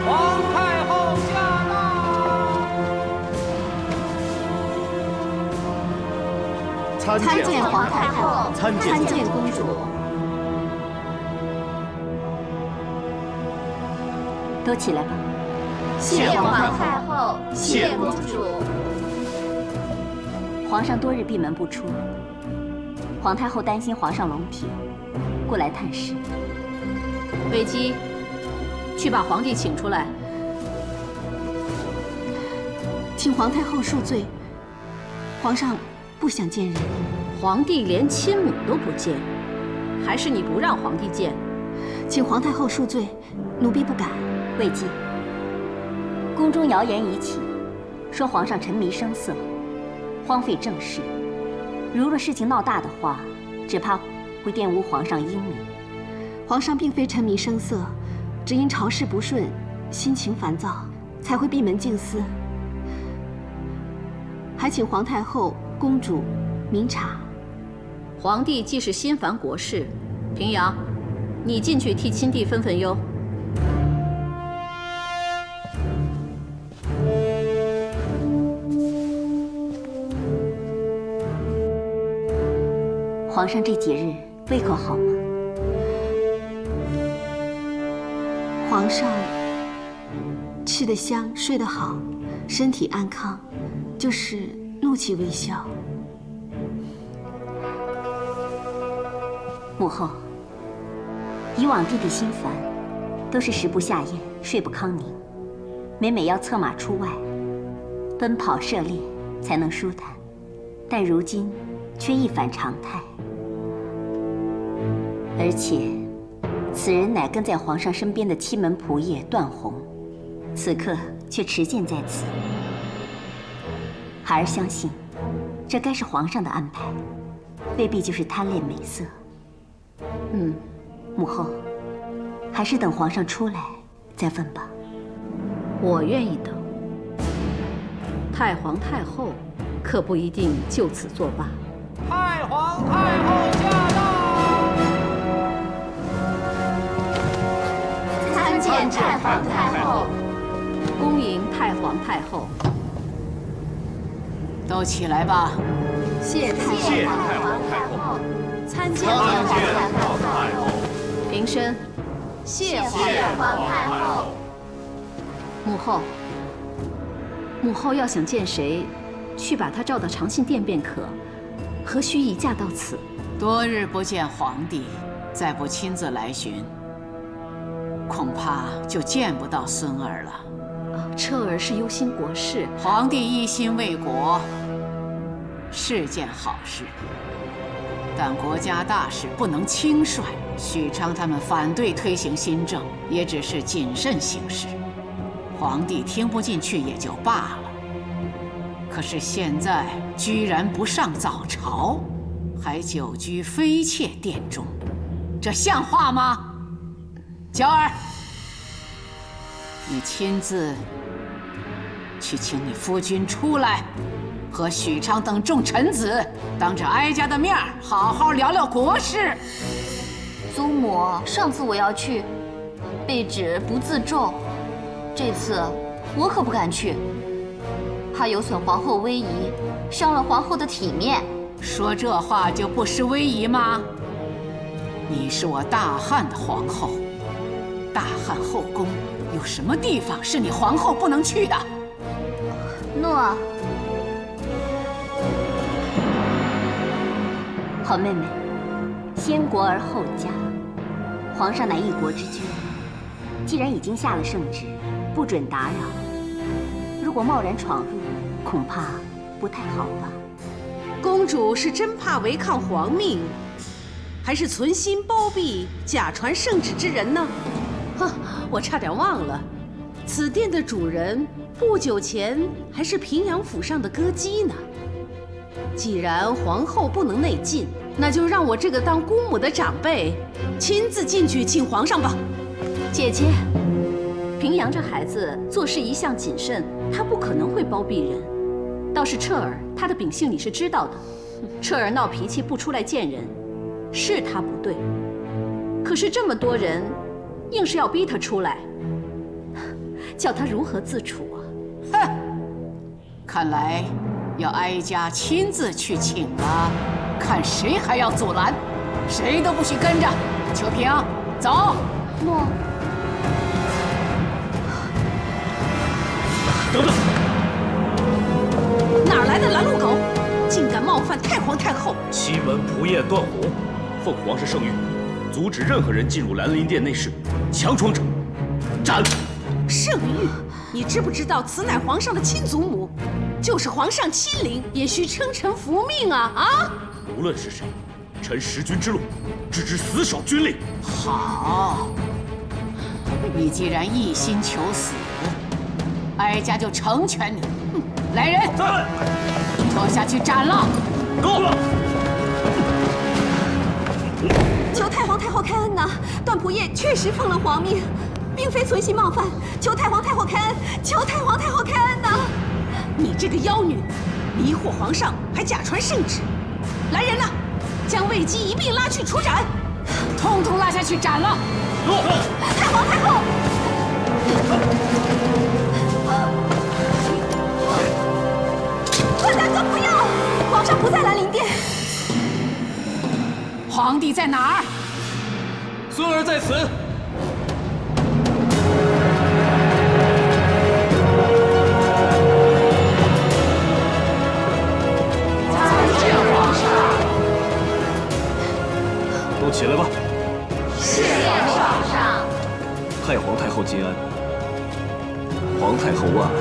皇太后驾到！参见皇太后，参见公主。都起来吧。谢皇太后，谢公主。皇上多日闭门不出，皇太后担心皇上龙体，过来探视。魏姬，去把皇帝请出来。请皇太后恕罪，皇上不想见人。皇帝连亲母都不见，还是你不让皇帝见？请皇太后恕罪，奴婢不敢。魏姬，宫中谣言已起，说皇上沉迷声色，荒废政事。如若事情闹大的话，只怕会玷污皇上英名。皇上并非沉迷声色，只因朝事不顺，心情烦躁，才会闭门静思。还请皇太后、公主明察。皇帝既是心烦国事，平阳，你进去替亲弟分分忧。皇上这几日胃口好吗？皇上吃得香，睡得好，身体安康，就是怒气未消。母后，以往弟弟心烦，都是食不下咽，睡不康宁，每每要策马出外，奔跑涉猎才能舒坦，但如今却一反常态。而且，此人乃跟在皇上身边的七门仆射段宏，此刻却持剑在此。孩儿相信，这该是皇上的安排，未必就是贪恋美色。母后，还是等皇上出来再问吧。我愿意等。太皇太后可不一定就此作罢。太皇太后驾到！参见太皇太后。恭迎太皇太后。都起来吧。谢太皇太后。参见太皇太后。平身。谢皇太后。母后要想见谁，去把他召到长信殿便可，何须一驾到此？多日不见皇帝，再不亲自来巡，恐怕就见不到孙儿了。彻儿是忧心国事，皇帝一心为国，是件好事。但国家大事不能轻率。许昌他们反对推行新政，也只是谨慎行事。皇帝听不进去也就罢了。可是现在居然不上早朝，还久居妃妾殿中，这像话吗？娇儿，你亲自去请你夫君出来，和许昌等众臣子当着哀家的面好好聊聊国事。祖母，上次我要去，被指不自重，这次我可不敢去，怕有损皇后威仪，伤了皇后的体面。说这话就不失威仪吗？你是我大汉的皇后，大汉后宫有什么地方是你皇后不能去的？诺。好妹妹，先国而后家，皇上乃一国之君，既然已经下了圣旨，不准打扰，如果贸然闯入，恐怕不太好吧？公主是真怕违抗皇命，还是存心包庇假传圣旨之人呢？哼，我差点忘了，此殿的主人不久前还是平阳府上的歌姬呢。既然皇后不能内进，那就让我这个当姑母的长辈亲自进去请皇上吧。姐姐，平阳这孩子做事一向谨慎，他不可能会包庇人。倒是彻儿，他的秉性你是知道的。彻儿闹脾气不出来见人，是他不对。可是这么多人，硬是要逼他出来，叫他如何自处啊？哼，看来要哀家亲自去请了，看谁还要阻拦，谁都不许跟着。秋萍，走。诺。等等。哪来的拦路狗，竟敢冒犯太皇太后！西门仆宴断红，奉皇上圣谕，阻止任何人进入兰陵殿内室，强闯者斩。圣谕，你知不知道此乃皇上的亲祖母，就是皇上亲临，也需称臣服命啊！啊！无论是谁，臣识君之路，只知死守军令。好，你既然一心求死，哀家就成全你。来人，拖下去斩了！够了！求太皇太后开恩呐！段仆夜确实奉了皇命，并非存心冒犯，求太皇太后开恩！求太皇太后开恩呐！你这个妖女，迷惑皇上，还假传圣旨！来人呐，将卫姬一并拉去处斩！通通拉下去斩了！太皇太后！大哥不要！皇上不在兰陵殿。皇帝在哪儿？孙儿在此。参见皇上。都起来吧。谢皇上。太皇太后金安。皇太后万安。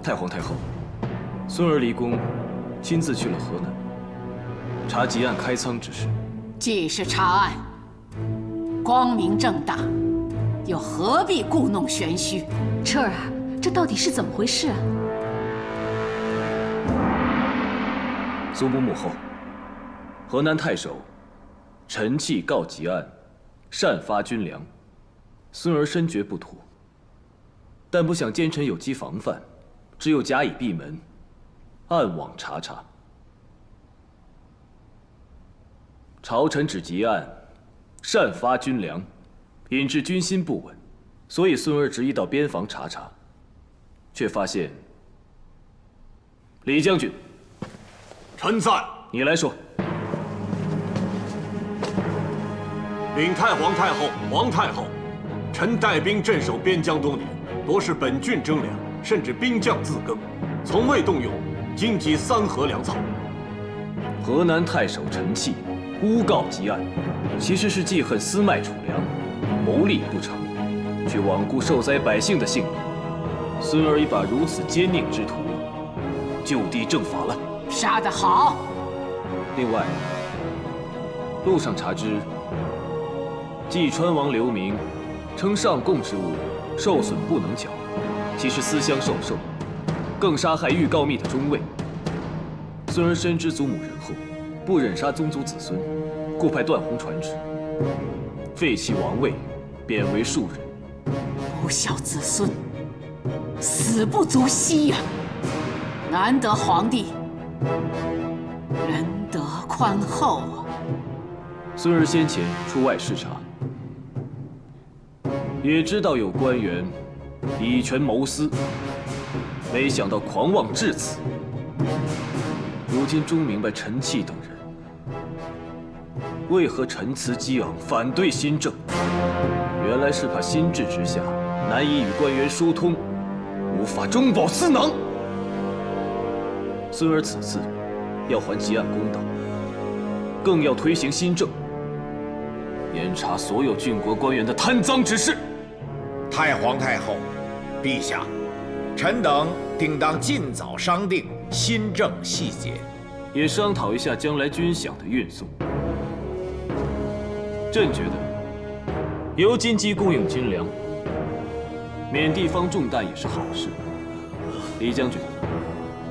太皇太后，孙儿离宫，亲自去了河南，查吉案开仓之事。既是查案，光明正大，又何必故弄玄虚？彻儿，这到底是怎么回事啊？祖母母后，河南太守陈器告吉案，擅发军粮，孙儿深觉不妥，但不想奸臣有机防范。只有假以闭门，暗网查查。朝臣指吉案，擅发军粮，引致军心不稳，所以孙儿执意到边防查查，却发现李将军，臣在。你来说。禀太皇太后、皇太后，臣带兵镇守边疆多年，多是本郡征粮，甚至兵将自耕，从未动用荆棘3禾粮草。河南太守陈器诬告吉案，其实是记恨私卖储粮，谋利不成，却罔顾受灾百姓的性命。孙儿已把如此奸佞之徒就地正法了。杀得好！另外，路上查知，济川王刘明称上贡之物受损不能缴，其实私相授受，更杀害欲告密的中尉。孙儿深知祖母仁厚，不忍杀宗族子孙，故派段宏传旨，废弃王位，贬为庶人。不孝子孙，死不足惜呀！难得皇帝仁德宽厚啊！孙儿先前出外视察，也知道有官员以权谋私，没想到狂妄至此。如今终明白陈器等人为何陈词激昂，反对新政，原来是怕新制之下难以与官员疏通，无法中饱私囊。孙儿此次要还吉案公道，更要推行新政，严查所有郡国官员的贪赃之事。太皇太后，陛下，臣等定当尽早商定新政细节，也商讨一下将来军饷的运送。朕觉得，由金鸡供应军粮，免地方重担也是好事。李将军，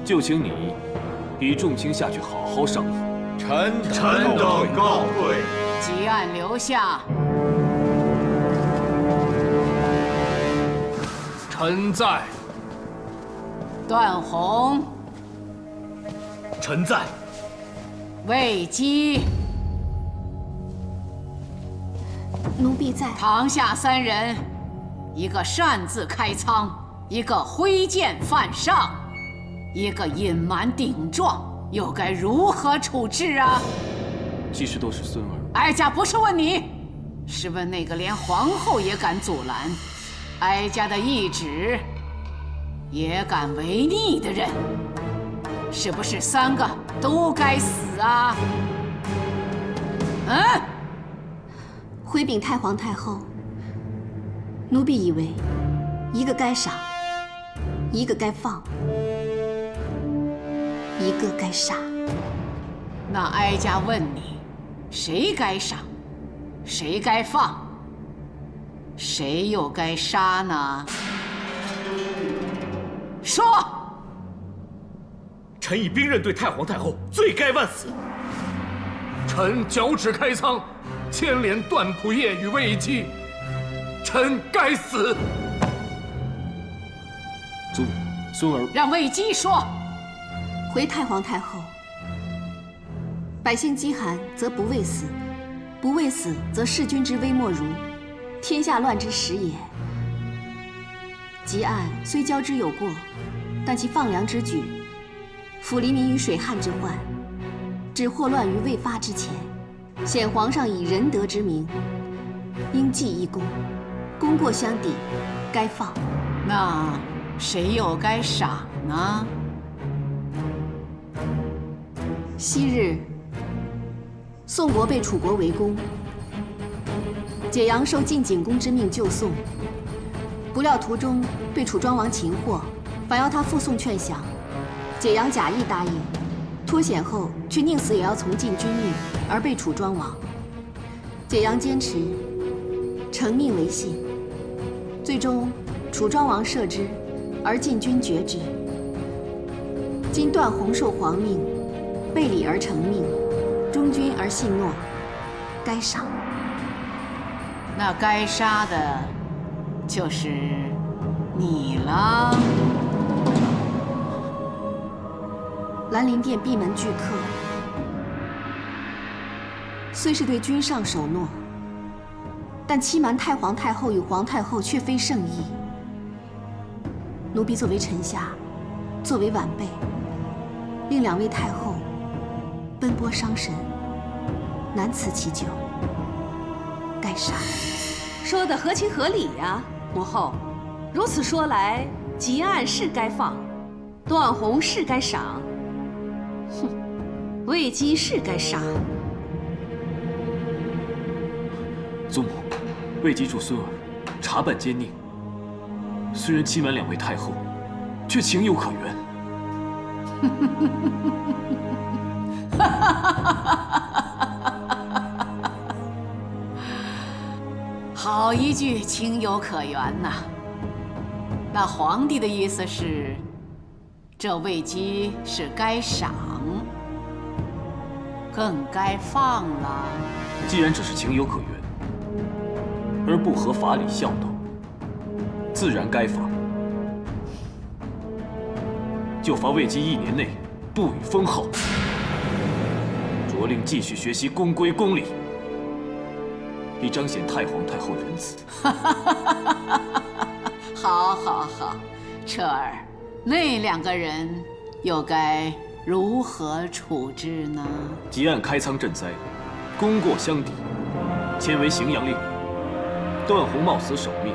就请你与众卿下去好好商议。臣等告退。吉案留下。臣在。段宏。臣在。魏姬。奴婢在。堂下3人，一个擅自开仓，一个挥剑犯上，一个隐瞒顶撞，又该如何处置啊？其实都是孙儿。哀家不是问你，是问那个连皇后也敢阻拦，哀家的懿旨也敢违逆的人，是不是3个都该死啊？回禀太皇太后，奴婢以为，一个该赏，一个该放，一个该杀。那哀家问你，谁该赏，谁该放，谁又该杀呢？说！臣以兵刃对太皇太后，罪该万死。臣脚趾开仓，牵连段仆射与魏姬，臣该死。祖母，孙儿让魏姬说。回太皇太后，百姓饥寒则不畏死，不畏死则弑君之威莫如，天下乱之时也。吉案虽交之有过，但其放粮之举，抚黎民于水旱之患，止祸乱于未发之前，显皇上以仁德之名，应记一功，功过相抵，该放。那谁又该赏呢？昔日，宋国被楚国围攻，解阳受晋景公之命救宋，不料途中被楚庄王擒获，反要他附送劝降。解阳假意答应，脱险后却宁死也要从晋君命，而被楚庄王。解阳坚持，承命为信，最终楚庄王赦之，而晋君绝之。今段宏受皇命，背礼而承命，忠君而信诺，该赏。那该杀的，就是你了。兰陵殿闭门拒客，虽是对君上守诺，但欺瞒太皇太后与皇太后却非圣意。奴婢作为臣下，作为晚辈，令2位太后奔波伤神，难辞其咎，该杀。说的合情合理呀，母后。如此说来，吉案是该放，段宏是该赏，哼，魏姬是该杀。祖母，魏姬助孙儿查办奸佞，虽然欺瞒2位太后，却情有可原。好一句情有可原呐！那皇帝的意思是，这魏姬是该赏，更该放了。既然只是情有可原，而不合法理孝道，自然该罚。就罚魏姬1年内不予封号，着令继续学习宫规宫礼，以彰显太皇太后仁慈。好，好，好，彻儿，那2个人又该如何处置呢？即按开仓赈灾，功过相抵，迁为荥阳令。段宏冒死守命，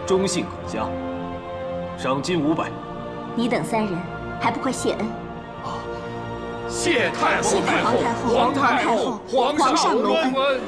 忠信可嘉，赏金500。你等3人还不快谢恩？谢太皇太后，皇上隆恩。